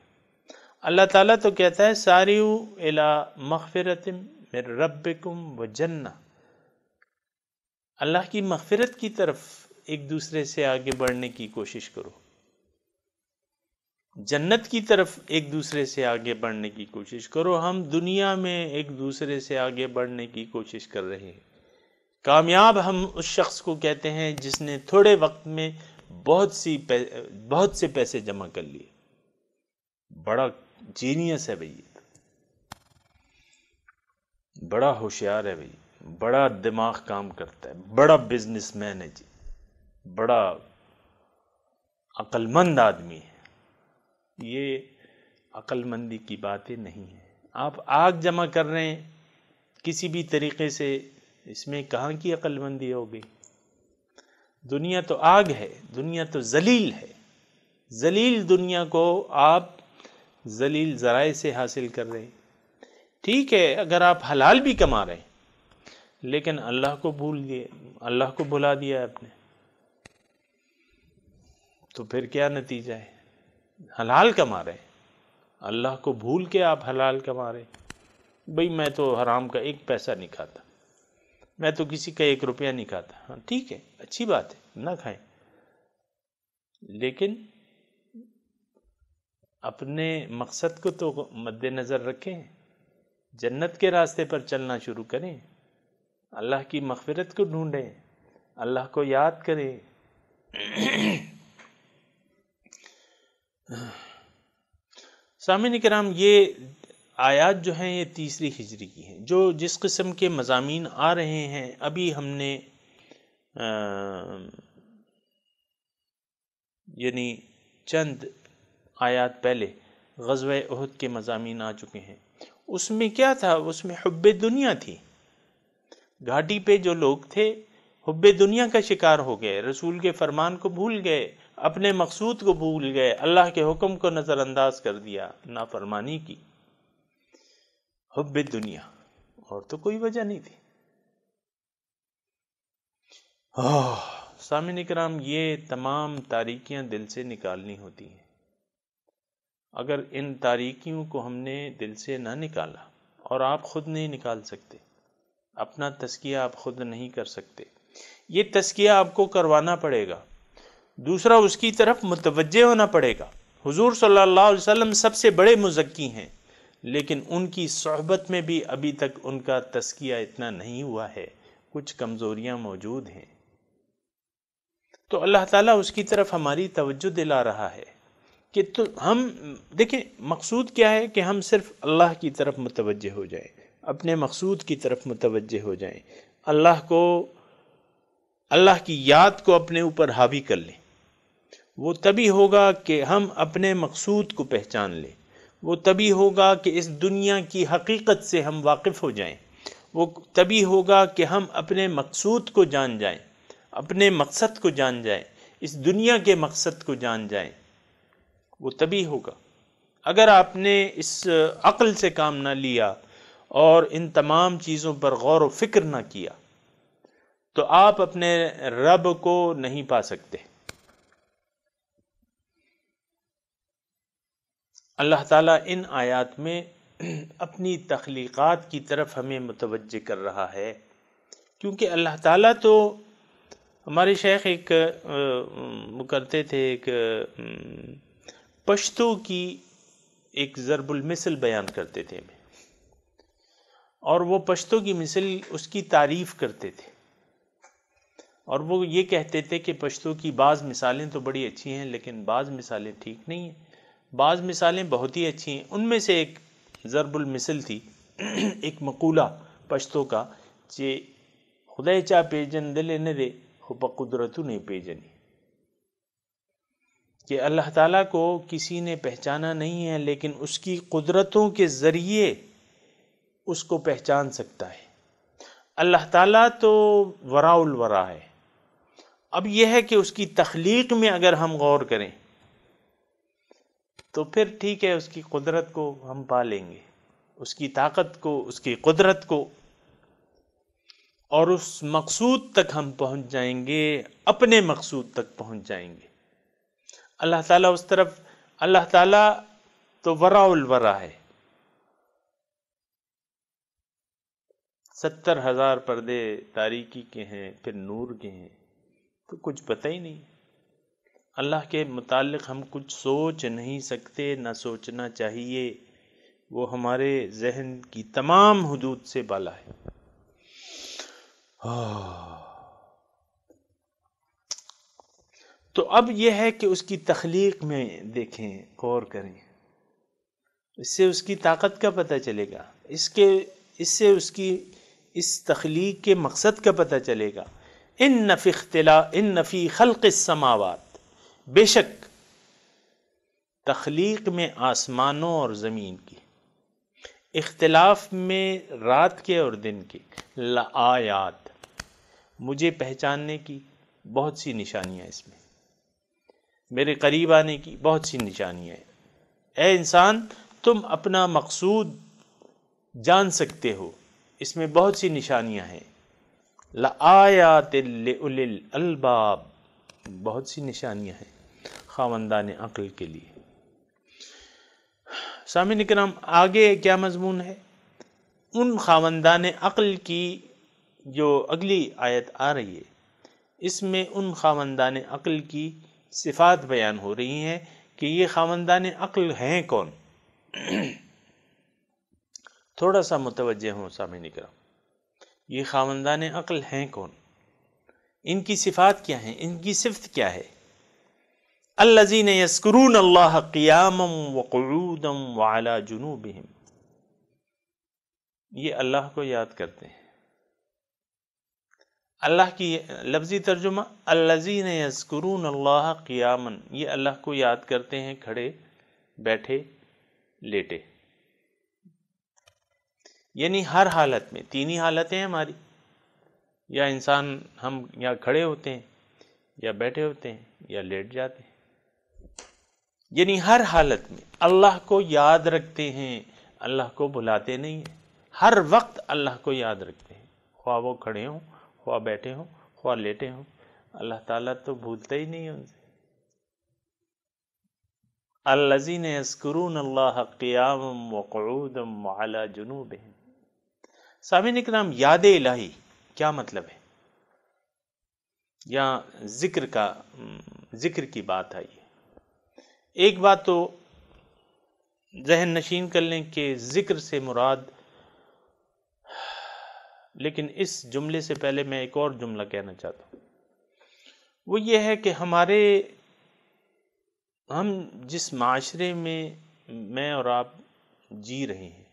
اللہ تعالیٰ تو کہتا ہے ساریو الی مغفرۃ من ربکم وجنہ، اللہ کی مغفرت کی طرف ایک دوسرے سے آگے بڑھنے کی کوشش کرو، جنت کی طرف ایک دوسرے سے آگے بڑھنے کی کوشش کرو۔ ہم دنیا میں ایک دوسرے سے آگے بڑھنے کی کوشش کر رہے ہیں۔ کامیاب ہم اس شخص کو کہتے ہیں جس نے تھوڑے وقت میں بہت سے پیسے جمع کر لیے، بڑا جینیس ہے بھائی، بڑا ہوشیار ہے بھائی، بڑا دماغ کام کرتا ہے، بڑا بزنس مین ہے جی، بڑا عقل مند آدمی ہے۔ یہ عقل مندی کی باتیں نہیں ہیں۔ آپ آگ جمع کر رہے ہیں کسی بھی طریقے سے، اس میں کہاں کی عقل مندی ہو گئی؟ دنیا تو آگ ہے، دنیا تو ذلیل ہے، ذلیل دنیا کو آپ ذلیل ذرائع سے حاصل کر رہے ہیں۔ ٹھیک ہے اگر آپ حلال بھی کما رہے ہیں لیکن اللہ کو بھول گئے، اللہ کو بھلا دیا آپ نے، تو پھر کیا نتیجہ ہے؟ حلال کما رہے ہیں، اللہ کو بھول کے آپ حلال کما رہے ہیں۔ بھئی میں تو حرام کا 1 پیسہ نہیں کھاتا، میں تو کسی کا 1 روپیہ نہیں کھاتا۔ ہاں ٹھیک ہے، اچھی بات ہے، نہ کھائیں، لیکن اپنے مقصد کو تو مد نظر رکھیں، جنت کے راستے پر چلنا شروع کریں، اللہ کی مغفرت کو ڈھونڈیں، اللہ کو یاد کریں۔ سامعین کرام، یہ آیات جو ہیں یہ 3 ہجری کی ہیں۔ جو جس قسم کے مضامین آ رہے ہیں، ابھی ہم نے یعنی چند آیات پہلے غزوہ احد کے مضامین آ چکے ہیں۔ اس میں کیا تھا؟ اس میں حب دنیا تھی۔ گھاٹی پہ جو لوگ تھے حب دنیا کا شکار ہو گئے، رسول کے فرمان کو بھول گئے، اپنے مقصود کو بھول گئے، اللہ کے حکم کو نظر انداز کر دیا، نافرمانی کی۔ حب دنیا، اور تو کوئی وجہ نہیں تھی۔ سامعین کرام، یہ تمام تاریکیاں دل سے نکالنی ہوتی ہیں۔ اگر ان تاریکیوں کو ہم نے دل سے نہ نکالا، اور آپ خود نہیں نکال سکتے، اپنا تزکیہ آپ خود نہیں کر سکتے، یہ تزکیہ آپ کو کروانا پڑے گا، دوسرا اس کی طرف متوجہ ہونا پڑے گا۔ حضور صلی اللہ علیہ وسلم سب سے بڑے مزکی ہیں، لیکن ان کی صحبت میں بھی ابھی تک ان کا تزکیہ اتنا نہیں ہوا ہے، کچھ کمزوریاں موجود ہیں۔ تو اللہ تعالیٰ اس کی طرف ہماری توجہ دلا رہا ہے کہ تو ہم دیکھیں مقصود کیا ہے، کہ ہم صرف اللہ کی طرف متوجہ ہو جائیں، اپنے مقصود کی طرف متوجہ ہو جائیں، اللہ کی یاد کو اپنے اوپر حاوی کر لیں۔ وہ تبھی ہوگا کہ ہم اپنے مقصود کو پہچان لیں، وہ تبھی ہوگا کہ اس دنیا کی حقیقت سے ہم واقف ہو جائیں، وہ تبھی ہوگا کہ ہم اپنے مقصود کو جان جائیں، اپنے مقصد کو جان جائیں، اس دنیا کے مقصد کو جان جائیں، وہ تبھی ہوگا۔ اگر آپ نے اس عقل سے کام نہ لیا اور ان تمام چیزوں پر غور و فکر نہ کیا تو آپ اپنے رب کو نہیں پا سکتے۔ اللہ تعالیٰ ان آیات میں اپنی تخلیقات کی طرف ہمیں متوجہ کر رہا ہے، کیونکہ اللہ تعالیٰ تو ہمارے شیخ ایک وہ کرتے تھے، ایک پشتو کی ایک ضرب المثل بیان کرتے تھے، اور وہ پشتو کی مثل اس کی تعریف کرتے تھے، اور وہ یہ کہتے تھے کہ پشتو کی بعض مثالیں تو بڑی اچھی ہیں لیکن بعض مثالیں ٹھیک نہیں ہیں، بعض مثالیں بہت ہی اچھی ہیں۔ ان میں سے ایک ضرب المثل تھی، ایک مقولہ پشتو کا، کہ خدای چا پیجندل نہ دے خو پا قدرتو نہیں پیجنی، کہ اللہ تعالیٰ کو کسی نے پہچانا نہیں ہے لیکن اس کی قدرتوں کے ذریعے اس کو پہچان سکتا ہے۔ اللہ تعالیٰ تو وراء الورا ہے۔ اب یہ ہے کہ اس کی تخلیق میں اگر ہم غور کریں تو پھر ٹھیک ہے، اس کی قدرت کو ہم پا لیں گے، اس کی طاقت کو، اس کی قدرت کو، اور اس مقصود تک ہم پہنچ جائیں گے، اپنے مقصود تک پہنچ جائیں گے۔ اللہ تعالیٰ اس طرف، اللہ تعالیٰ تو وراء الورا ہے۔ 70,000 پردے تاریکی کے ہیں، پھر نور کے ہیں، تو کچھ پتہ ہی نہیں۔ اللہ کے متعلق ہم کچھ سوچ نہیں سکتے، نہ سوچنا چاہیے، وہ ہمارے ذہن کی تمام حدود سے بالا ہے۔ تو اب یہ ہے کہ اس کی تخلیق میں دیکھیں، غور کریں، اس سے اس کی طاقت کا پتہ چلے گا، اس سے اس کی اس تخلیق کے مقصد کا پتہ چلے گا۔ ان فی خلق السماوات، بے شک تخلیق میں آسمانوں اور زمین کی، اختلاف میں رات کے اور دن کے، لآیات، مجھے پہچاننے کی بہت سی نشانیاں اس میں۔ میرے قریب آنے کی بہت سی نشانیاں ہیں۔ اے انسان، تم اپنا مقصود جان سکتے ہو، اس میں بہت سی نشانیاں ہیں۔ لآیات لأولی الالباب، بہت سی نشانیاں ہیں خاوندان عقل کے لیے۔ سامعین کرام، آگے کیا مضمون ہے؟ ان خاوندان عقل کی جو اگلی آیت آ رہی ہے، اس میں ان خاوندان عقل کی صفات بیان ہو رہی ہیں کہ یہ خاوندان عقل ہیں کون۔ تھوڑا سا متوجہ ہوں سامعین کرام، یہ خاوندان عقل ہیں کون، ان کی صفات کیا ہیں، ان کی صفت کیا ہے؟ الذین یذکرون اللہ قیاما وقعودا وعلی جنوبہم، یہ اللہ کو یاد کرتے ہیں۔ اللہ کی لفظی ترجمہ الذین یذکرون اللہ قیاما، یہ اللہ کو یاد کرتے ہیں کھڑے، بیٹھے، لیٹے، یعنی ہر حالت میں۔ تین ہی حالتیں ہیں ہماری، یا انسان ہم یا کھڑے ہوتے ہیں، یا بیٹھے ہوتے ہیں، یا لیٹ جاتے ہیں، یعنی ہر حالت میں اللہ کو یاد رکھتے ہیں، اللہ کو بھلاتے نہیں ہیں، ہر وقت اللہ کو یاد رکھتے ہیں، خواہ وہ کھڑے ہوں، خواہ بیٹھے ہوں، خواہ لیٹے ہوں، اللہ تعالیٰ تو بھولتا ہی نہیں ان سے۔ الذین یذکرون اللہ قیاما وقعودا وعلی جنوبہم۔ سامعین اکرام، یاد الہی کیا مطلب ہے؟ یہاں ذکر کی بات آئی ہے۔ ایک بات تو ذہن نشین کر لیں کہ ذکر سے مراد، لیکن اس جملے سے پہلے میں ایک اور جملہ کہنا چاہتا ہوں، وہ یہ ہے کہ ہم جس معاشرے میں اور آپ جی رہے ہیں،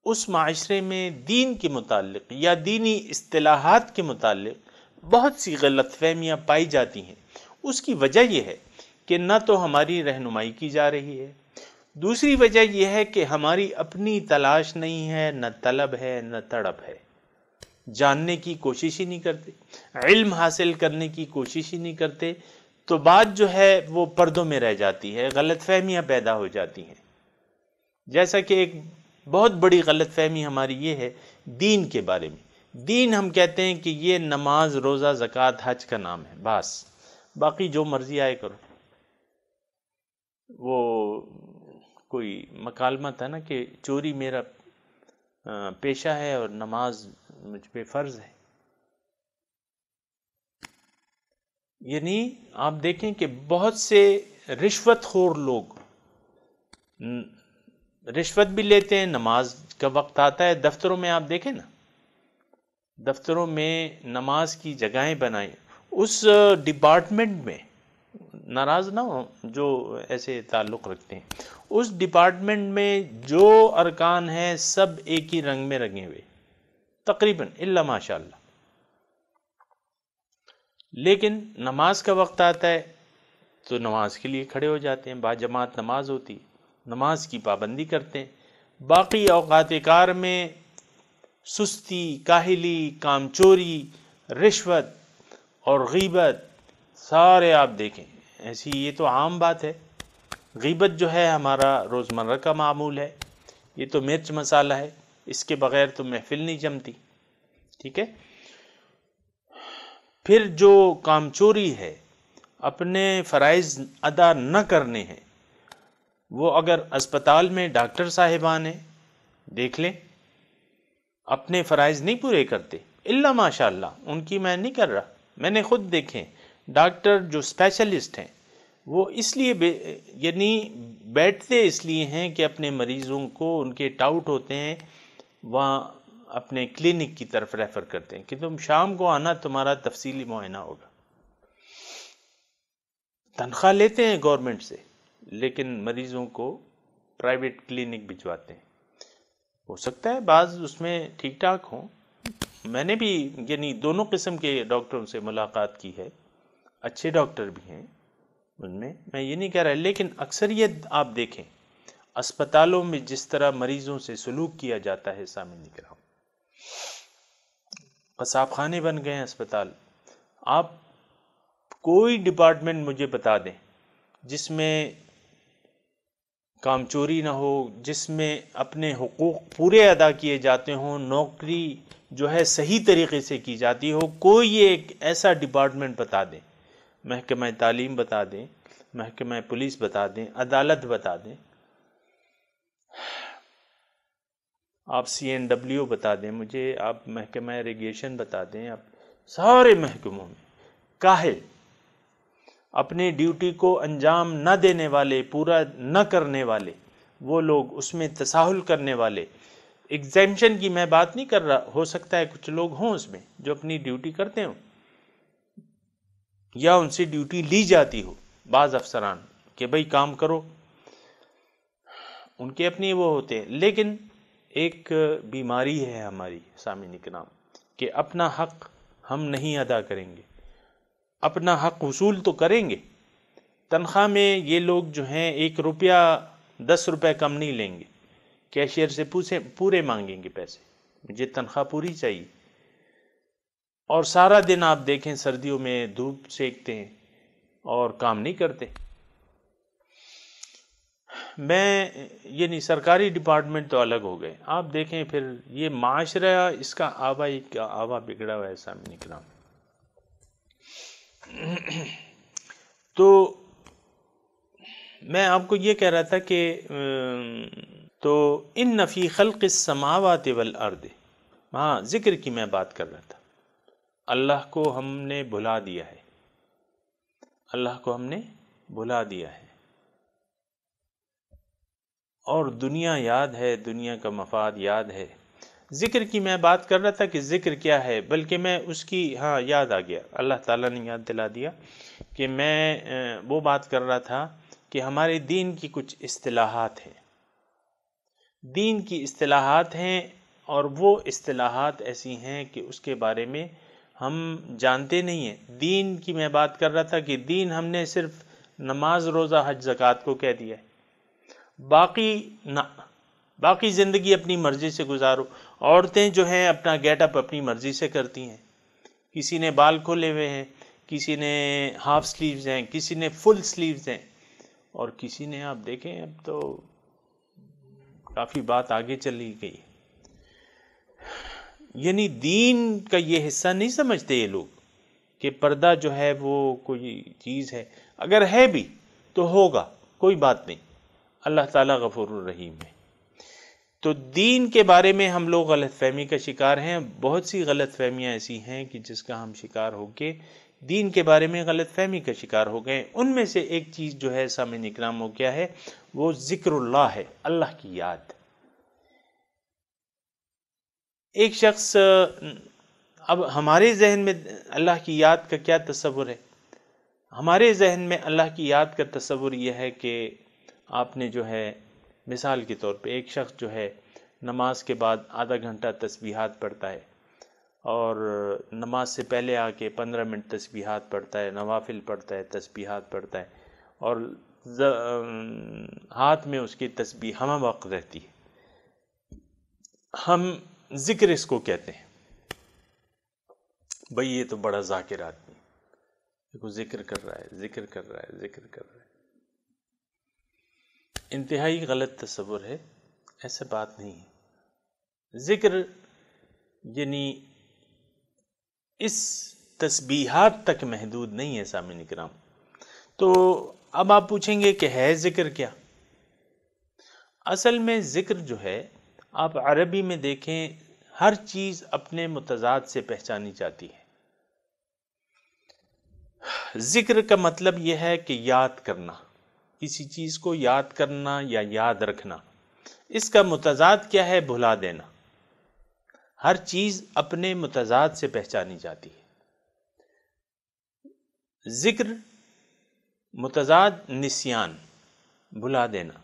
اس معاشرے میں دین کے متعلق یا دینی اصطلاحات کے متعلق بہت سی غلط فہمیاں پائی جاتی ہیں۔ اس کی وجہ یہ ہے کہ نہ تو ہماری رہنمائی کی جا رہی ہے، دوسری وجہ یہ ہے کہ ہماری اپنی تلاش نہیں ہے، نہ طلب ہے، نہ تڑپ ہے، جاننے کی کوشش ہی نہیں کرتے، علم حاصل کرنے کی کوشش ہی نہیں کرتے، تو بات جو ہے وہ پردوں میں رہ جاتی ہے، غلط فہمیاں پیدا ہو جاتی ہیں۔ جیسا کہ ایک بہت بڑی غلط فہمی ہماری یہ ہے دین کے بارے میں، دین ہم کہتے ہیں کہ یہ نماز، روزہ، زکوٰۃ، حج کا نام ہے، بس باقی جو مرضی آئے کرو۔ وہ کوئی مکالمہ تھا نا کہ چوری میرا پیشہ ہے اور نماز مجھ پہ فرض ہے۔ یعنی آپ دیکھیں کہ بہت سے رشوت خور لوگ رشوت بھی لیتے ہیں، نماز کا وقت آتا ہے، دفتروں میں آپ دیکھیں نا، دفتروں میں نماز کی جگہیں بنائیں، اس ڈپارٹمنٹ میں ناراض نہ ہو جو ایسے تعلق رکھتے ہیں، اس ڈپارٹمنٹ میں جو ارکان ہیں سب ایک ہی رنگ میں رنگے ہوئے تقریباً الا ماشاء اللہ، لیکن نماز کا وقت آتا ہے تو نماز کے لیے کھڑے ہو جاتے ہیں، باجماعت نماز ہوتی، نماز کی پابندی کرتے ہیں، باقی اوقات کار میں سستی، کاہلی، کام چوری، رشوت اور غیبت سارے آپ دیکھیں، ایسی یہ تو عام بات ہے۔ غیبت جو ہے ہمارا روزمرہ کا معمول ہے، یہ تو مرچ مسالہ ہے، اس کے بغیر تو محفل نہیں جمتی، ٹھیک ہے۔ پھر جو کام چوری ہے، اپنے فرائض ادا نہ کرنے ہیں، وہ اگر اسپتال میں ڈاکٹر صاحبان ہیں دیکھ لیں، اپنے فرائض نہیں پورے کرتے، الا ماشاء اللہ، ان کی میں نہیں کر رہا، میں نے خود دیکھیں ڈاکٹر جو اسپیشلسٹ ہیں وہ اس لیے یعنی بیٹھتے اس لیے ہیں کہ اپنے مریضوں کو ان کے ٹاؤٹ ہوتے ہیں وہاں اپنے کلینک کی طرف ریفر کرتے ہیں کہ تم شام کو آنا، تمہارا تفصیلی معائنہ ہوگا۔ تنخواہ لیتے ہیں گورنمنٹ سے، لیکن مریضوں کو پرائیویٹ کلینک بھجواتے ہیں۔ ہو سکتا ہے بعض اس میں ٹھیک ٹھاک ہوں، میں نے بھی یعنی دونوں قسم کے ڈاکٹروں سے ملاقات کی ہے، اچھے ڈاکٹر بھی ہیں ان میں یہ نہیں کہہ رہا، لیکن اکثریت آپ دیکھیں اسپتالوں میں جس طرح مریضوں سے سلوک کیا جاتا ہے، سامعین کرام، قصاب خانے بن گئے ہیں اسپتال۔ آپ کوئی ڈپارٹمنٹ مجھے بتا دیں جس میں کام چوری نہ ہو، جس میں اپنے حقوق پورے ادا کیے جاتے ہوں، نوکری جو ہے صحیح طریقے سے کی جاتی ہو، کوئی ایک ایسا ڈپارٹمنٹ بتا دیں، محکمہ تعلیم بتا دیں، محکمہ پولیس بتا دیں، عدالت بتا دیں، آپ CNW بتا دیں مجھے، آپ محکمہ ایریگیشن بتا دیں، آپ سارے محکموں میں کاہل، اپنے ڈیوٹی کو انجام نہ دینے والے، پورا نہ کرنے والے، وہ لوگ اس میں تساہل کرنے والے، ایگزیمشن کی میں بات نہیں کر رہا، ہو سکتا ہے کچھ لوگ ہوں اس میں جو اپنی ڈیوٹی کرتے ہوں یا ان سے ڈیوٹی لی جاتی ہو، بعض افسران کہ بھئی کام کرو، ان کے اپنی وہ ہوتے ہیں، لیکن ایک بیماری ہے ہماری سامعین کرام کہ اپنا حق ہم نہیں ادا کریں گے، اپنا حق وصول تو کریں گے، تنخواہ میں یہ لوگ جو ہیں 1 روپیہ 10 روپے کم نہیں لیں گے، کیشیئر سے پورے مانگیں گے پیسے، مجھے تنخواہ پوری چاہیے، اور سارا دن آپ دیکھیں سردیوں میں دھوپ سیکتے ہیں اور کام نہیں کرتے۔ میں یعنی سرکاری ڈپارٹمنٹ تو الگ ہو گئے، آپ دیکھیں پھر یہ معاشرہ اس کا آوا بگڑا ہوا ہے سامنے کرام۔ تو میں آپ کو یہ کہہ رہا تھا کہ تو ان فی خلق السماوات والارض، ہاں ذکر کی میں بات کر رہا تھا، اللہ کو ہم نے بھلا دیا ہے، اللہ کو ہم نے بھلا دیا ہے، اور دنیا یاد ہے، دنیا کا مفاد یاد ہے۔ ذکر کی میں بات کر رہا تھا کہ ذکر کیا ہے، بلکہ میں اس کی یاد آ گیا، اللہ تعالیٰ نے یاد دلا دیا کہ میں وہ بات کر رہا تھا کہ ہمارے دین کی کچھ اصطلاحات ہیں، دین کی اصطلاحات ہیں، اور وہ اصطلاحات ایسی ہیں کہ اس کے بارے میں ہم جانتے نہیں ہیں۔ دین کی میں بات کر رہا تھا کہ دین ہم نے صرف نماز، روزہ، حج، زکوٰۃ کو کہہ دیا ہے، باقی نہ، باقی زندگی اپنی مرضی سے گزارو۔ عورتیں جو ہیں اپنا گیٹ اپ اپنی مرضی سے کرتی ہیں، کسی نے بال کھولے ہوئے ہیں، کسی نے ہاف سلیوز ہیں، کسی نے فل سلیوز ہیں، اور کسی نے، آپ دیکھیں اب تو کافی بات آگے چلی گئی، یعنی دین کا یہ حصہ نہیں سمجھتے یہ لوگ کہ پردہ جو ہے وہ کوئی چیز ہے، اگر ہے بھی تو ہوگا، کوئی بات نہیں، اللہ تعالیٰ غفور الرحیم ہے۔ تو دین کے بارے میں ہم لوگ غلط فہمی کا شکار ہیں، بہت سی غلط فہمیاں ایسی ہیں کہ جس کا ہم شکار ہو کے دین کے بارے میں غلط فہمی کا شکار ہو گئے۔ ان میں سے ایک چیز جو ہے سامعین اکرام وہ کیا ہے، وہ ذکر اللہ ہے، اللہ کی یاد۔ ایک شخص، اب ہمارے ذہن میں اللہ کی یاد کا کیا تصور ہے؟ ہمارے ذہن میں اللہ کی یاد کا تصور یہ ہے کہ آپ نے جو ہے، مثال کے طور پہ ایک شخص جو ہے نماز کے بعد آدھا گھنٹہ تسبیحات پڑھتا ہے، اور نماز سے پہلے آ کے 15 منٹ تسبیحات پڑھتا ہے، نوافل پڑھتا ہے، تسبیحات پڑھتا ہے، اور ہاتھ میں اس کی تسبیح ہمہ وقت رہتی ہے، ہم ذکر اس کو کہتے ہیں۔ بھئی یہ تو بڑا ذاکر آدمی، دیکھو ذکر کر رہا ہے، ذکر کر رہا ہے، ذکر کر رہا ہے۔ انتہائی غلط تصور ہے، ایسا بات نہیں ہے۔ ذکر یعنی اس تسبیحات تک محدود نہیں ہے سامعین کرام۔ تو اب آپ پوچھیں گے کہ ہے ذکر کیا؟ اصل میں ذکر جو ہے، آپ عربی میں دیکھیں، ہر چیز اپنے متضاد سے پہچانی جاتی ہے۔ ذکر کا مطلب یہ ہے کہ یاد کرنا، کسی چیز کو یاد کرنا یا یاد رکھنا۔ اس کا متضاد کیا ہے؟ بھلا دینا۔ ہر چیز اپنے متضاد سے پہچانی جاتی ہے۔ ذکر متضاد نسیان، بھلا دینا،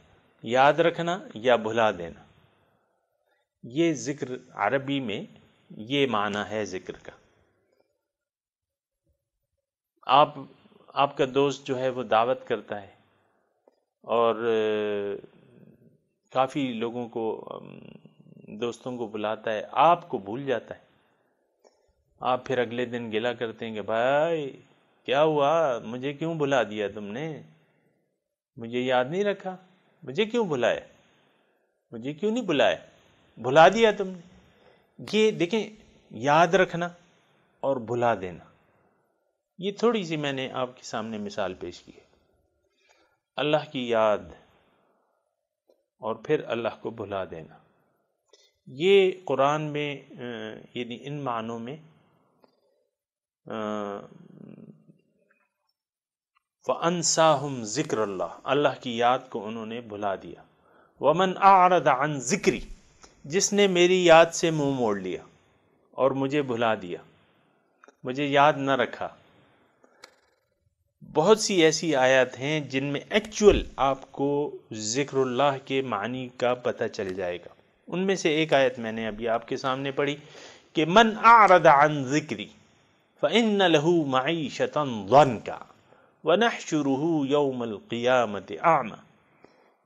یاد رکھنا یا بھلا دینا، یہ ذکر عربی میں یہ معنی ہے ذکر کا۔ آپ کا دوست جو ہے وہ دعوت کرتا ہے اور کافی لوگوں کو، دوستوں کو بلاتا ہے، آپ کو بھول جاتا ہے، آپ پھر اگلے دن گلہ کرتے ہیں کہ بھائی کیا ہوا، مجھے کیوں بلا دیا تم نے؟ مجھے یاد نہیں رکھا، مجھے کیوں بلایا، مجھے کیوں نہیں بلایا، بھلا دیا تم نے۔ یہ دیکھیں، یاد رکھنا اور بھلا دینا، یہ تھوڑی سی میں نے آپ کے سامنے مثال پیش کی ہے۔ اللہ کی یاد اور پھر اللہ کو بھلا دینا، یہ قرآن میں یعنی ان معنوں میں فَأَنْسَاهُمْ ذِكْرَ اللَّهِ، اللہ کی یاد کو انہوں نے بھلا دیا۔ وَمَنْ أَعْرَضَ عَنْ ذِكْرِي، جس نے میری یاد سے منہ موڑ لیا اور مجھے بھلا دیا، مجھے یاد نہ رکھا۔ بہت سی ایسی آیات ہیں جن میں ایکچول آپ کو ذکر اللہ کے معنی کا پتہ چل جائے گا۔ ان میں سے ایک آیت میں نے ابھی آپ کے سامنے پڑھی کہ من اعرض عن ذکری فإن له معیشة ضنکا ونحشره یوم القیامة اعمی،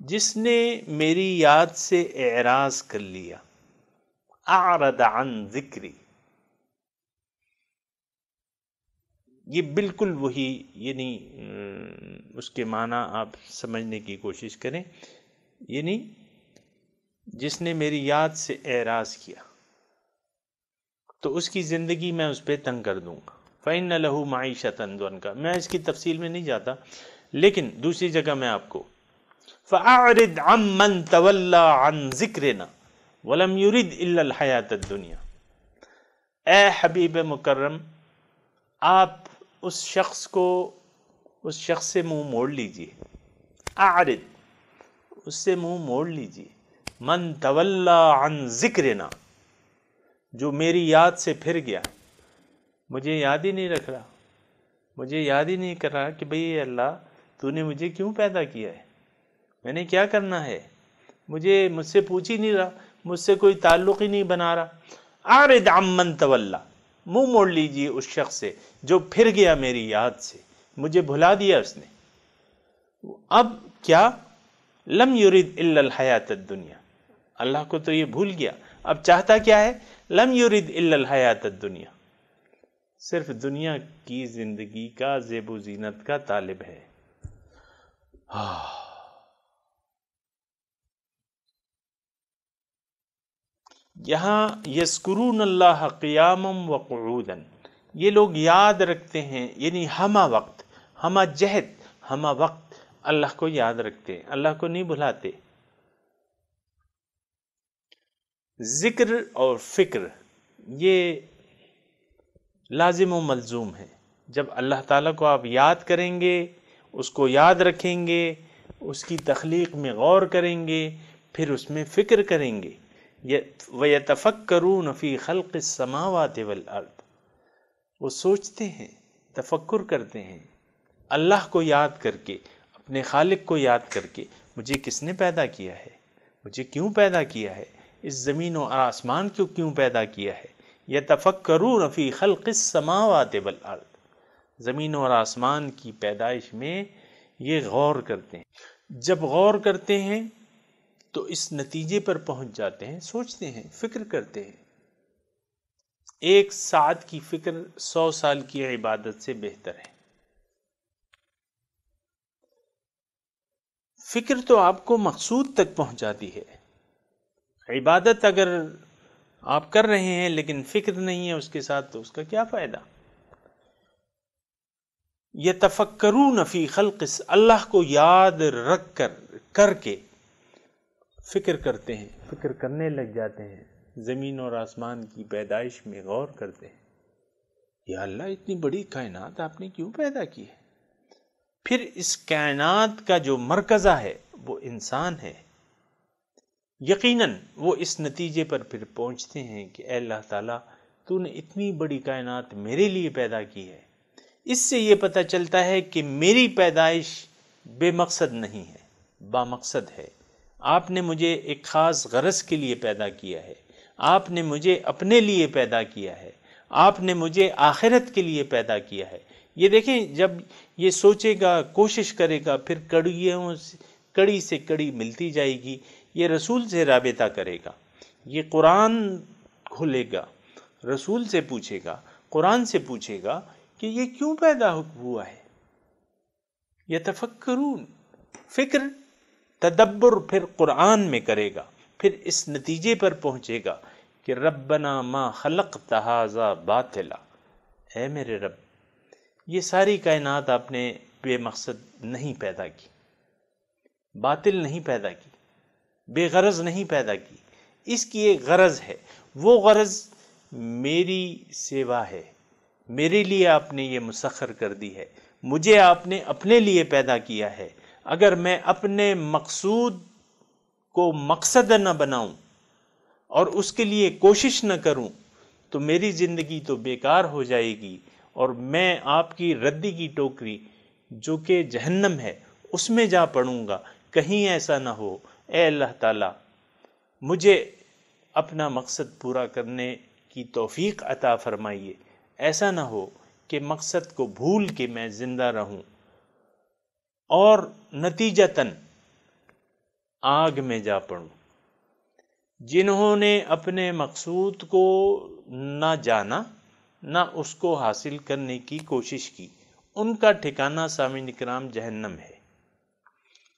جس نے میری یاد سے اعراض کر لیا، اعرض عن ذکری، یہ بالکل وہی، یعنی اس کے معنی آپ سمجھنے کی کوشش کریں، یعنی جس نے میری یاد سے اعراض کیا تو اس کی زندگی میں اس پہ تنگ کر دوں گا۔ فَإِنَّ لَهُ مَعِيشَةً ضَنْكَ، میں اس کی تفصیل میں نہیں جاتا، لیکن دوسری جگہ میں آپ کو فَأَعْرِضْ عَمَّنْ تَوَلَّى عَنْ ذِكْرِنَا وَلَمْ يُرِدْ إِلَّا الْحَيَاةَ الدُّنْيَا، اے حبیب مکرم، آپ اس شخص سے منہ موڑ لیجئے، اعرض، اس سے منہ موڑ لیجئے، من تولا عن ذکرنا، جو میری یاد سے پھر گیا، مجھے یاد ہی نہیں رکھ رہا، مجھے یاد ہی نہیں کر رہا کہ بھئی اللہ تو نے مجھے کیوں پیدا کیا ہے، میں نے کیا کرنا ہے، مجھ سے پوچھ ہی نہیں رہا، مجھ سے کوئی تعلق ہی نہیں بنا رہا۔ اعرض عمن تولا، منہ موڑ لیجئے اس شخص سے جو پھر گیا میری یاد سے، مجھے بھلا دیا اس نے۔ اب کیا، لم یرید الا الحیات الدنیا، اللہ کو تو یہ بھول گیا، اب چاہتا کیا ہے، لم یرید الا الحیات الدنیا، صرف دنیا کی زندگی کا زیب و زینت کا طالب ہے۔ یہاں یذکرون اللہ قیاما وقعودا، یہ لوگ یاد رکھتے ہیں، یعنی ہمہ وقت، ہمہ جہد، ہمہ وقت اللہ کو یاد رکھتے ہیں، اللہ کو نہیں بھلاتے۔ ذکر اور فکر یہ لازم و ملزوم ہے۔ جب اللہ تعالیٰ کو آپ یاد کریں گے، اس کو یاد رکھیں گے، اس کی تخلیق میں غور کریں گے، پھر اس میں فکر کریں گے۔ وَيَتَفَكَّرُونَ فِي خَلْقِ السَّمَاوَاتِ وَالْأَرْضِ، وہ سوچتے ہیں، تفکر کرتے ہیں، اللہ کو یاد کر کے، اپنے خالق کو یاد کر کے، مجھے کس نے پیدا کیا ہے، مجھے کیوں پیدا کیا ہے، اس زمین و آسمان کو کیوں پیدا کیا ہے۔ یتفکرون فی خلق السماوات والارض، زمین اور آسمان کی پیدائش میں یہ غور کرتے ہیں۔ جب غور کرتے ہیں تو اس نتیجے پر پہنچ جاتے ہیں، سوچتے ہیں، فکر کرتے ہیں۔ ایک ساعت کی فکر 100 سال کی عبادت سے بہتر ہے۔ فکر تو آپ کو مقصود تک پہنچاتی ہے، عبادت اگر آپ کر رہے ہیں لیکن فکر نہیں ہے اس کے ساتھ تو اس کا کیا فائدہ۔ یتفکرون فی خلق، اللہ کو یاد رکھ کر کے فکر کرتے ہیں، فکر کرنے لگ جاتے ہیں، زمین اور آسمان کی پیدائش میں غور کرتے ہیں، یا اللہ اتنی بڑی کائنات آپ نے کیوں پیدا کی ہے۔ پھر اس کائنات کا جو مرکزہ ہے وہ انسان ہے۔ یقیناً وہ اس نتیجے پر پھر پہنچتے ہیں کہ اے اللہ تعالیٰ تو نے اتنی بڑی کائنات میرے لیے پیدا کی ہے۔ اس سے یہ پتہ چلتا ہے کہ میری پیدائش بے مقصد نہیں ہے، با مقصد ہے۔ آپ نے مجھے ایک خاص غرض کے لیے پیدا کیا ہے، آپ نے مجھے اپنے لیے پیدا کیا ہے، آپ نے مجھے آخرت کے لیے پیدا کیا ہے۔ یہ دیکھیں، جب یہ سوچے گا، کوشش کرے گا، پھر کڑی سے کڑی ملتی جائے گی، یہ رسول سے رابطہ کرے گا، یہ قرآن کھولے گا، رسول سے پوچھے گا، قرآن سے پوچھے گا کہ یہ کیوں پیدا ہوا ہے۔ یتفکرون، فکر تدبر پھر قرآن میں کرے گا، پھر اس نتیجے پر پہنچے گا کہ ربنا ما خلقت ھذا باطلا، اے میرے رب یہ ساری کائنات آپ نے بے مقصد نہیں پیدا کی، باطل نہیں پیدا کی، بے غرض نہیں پیدا کی، اس کی ایک غرض ہے، وہ غرض میری سیوا ہے، میرے لیے آپ نے یہ مسخر کر دی ہے، مجھے آپ نے اپنے لیے پیدا کیا ہے۔ اگر میں اپنے مقصود کو مقصد نہ بناؤں اور اس کے لیے کوشش نہ کروں تو میری زندگی تو بیکار ہو جائے گی، اور میں آپ کی ردی کی ٹوکری جو کہ جہنم ہے اس میں جا پڑوں گا۔ کہیں ایسا نہ ہو اے اللہ تعالی مجھے اپنا مقصد پورا کرنے کی توفیق عطا فرمائیے، ایسا نہ ہو کہ مقصد کو بھول کے میں زندہ رہوں اور نتیجتاً آگ میں جا پڑوں۔ جنہوں نے اپنے مقصود کو نہ جانا نہ اس کو حاصل کرنے کی کوشش کی، ان کا ٹھکانہ سامعین کرام جہنم ہے۔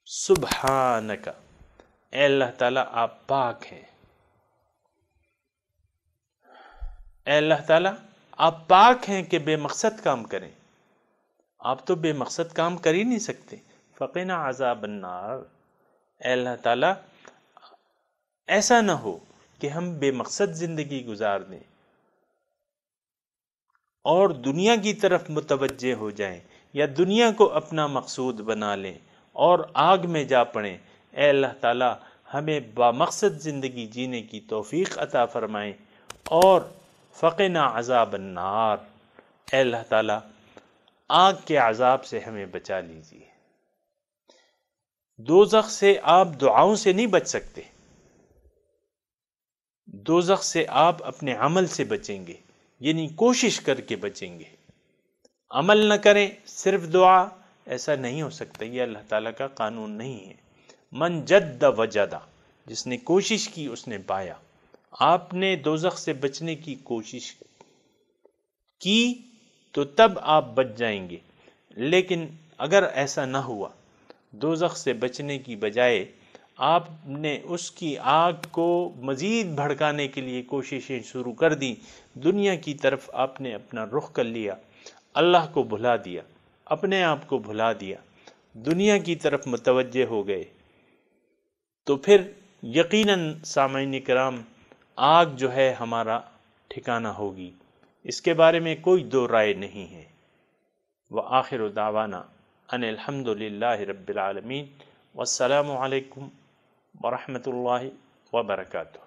سبحانک، اے اللہ تعالیٰ آپ پاک ہیں، اے اللہ تعالیٰ آپ پاک ہیں کہ بے مقصد کام کریں، آپ تو بے مقصد کام کر ہی نہیں سکتے۔ فقنا عذاب النار، اے اللہ تعالیٰ ایسا نہ ہو کہ ہم بے مقصد زندگی گزار دیں اور دنیا کی طرف متوجہ ہو جائیں یا دنیا کو اپنا مقصود بنا لیں اور آگ میں جا پڑیں۔ اے اللہ تعالیٰ ہمیں بامقصد زندگی جینے کی توفیق عطا فرمائیں اور فقنا عذاب النار، اے اللہ تعالیٰ آگ کے عذاب سے ہمیں بچا لیجیے۔ دوزخ سے آپ دعاؤں سے نہیں بچ سکتے، دوزخ سے آپ اپنے عمل سے بچیں گے، یعنی کوشش کر کے بچیں گے۔ عمل نہ کریں صرف دعا، ایسا نہیں ہو سکتا، یہ اللہ تعالیٰ کا قانون نہیں ہے۔ من جد وجدہ، جس نے کوشش کی اس نے پایا۔ آپ نے دوزخ سے بچنے کی کوشش کی تو تب آپ بچ جائیں گے، لیکن اگر ایسا نہ ہوا، دوزخ سے بچنے کی بجائے آپ نے اس کی آگ کو مزید بھڑکانے کے لیے کوششیں شروع کر دی، دنیا کی طرف آپ نے اپنا رخ کر لیا، اللہ کو بھلا دیا، اپنے آپ کو بھلا دیا، دنیا کی طرف متوجہ ہو گئے، تو پھر یقیناً سامعین کرام آگ جو ہے ہمارا ٹھکانہ ہوگی، اس کے بارے میں کوئی دو رائے نہیں ہے۔ وآخر دعوانا ان الحمد للہ رب العالمین، والسلام علیکم ورحمۃ اللہ وبرکاتہ۔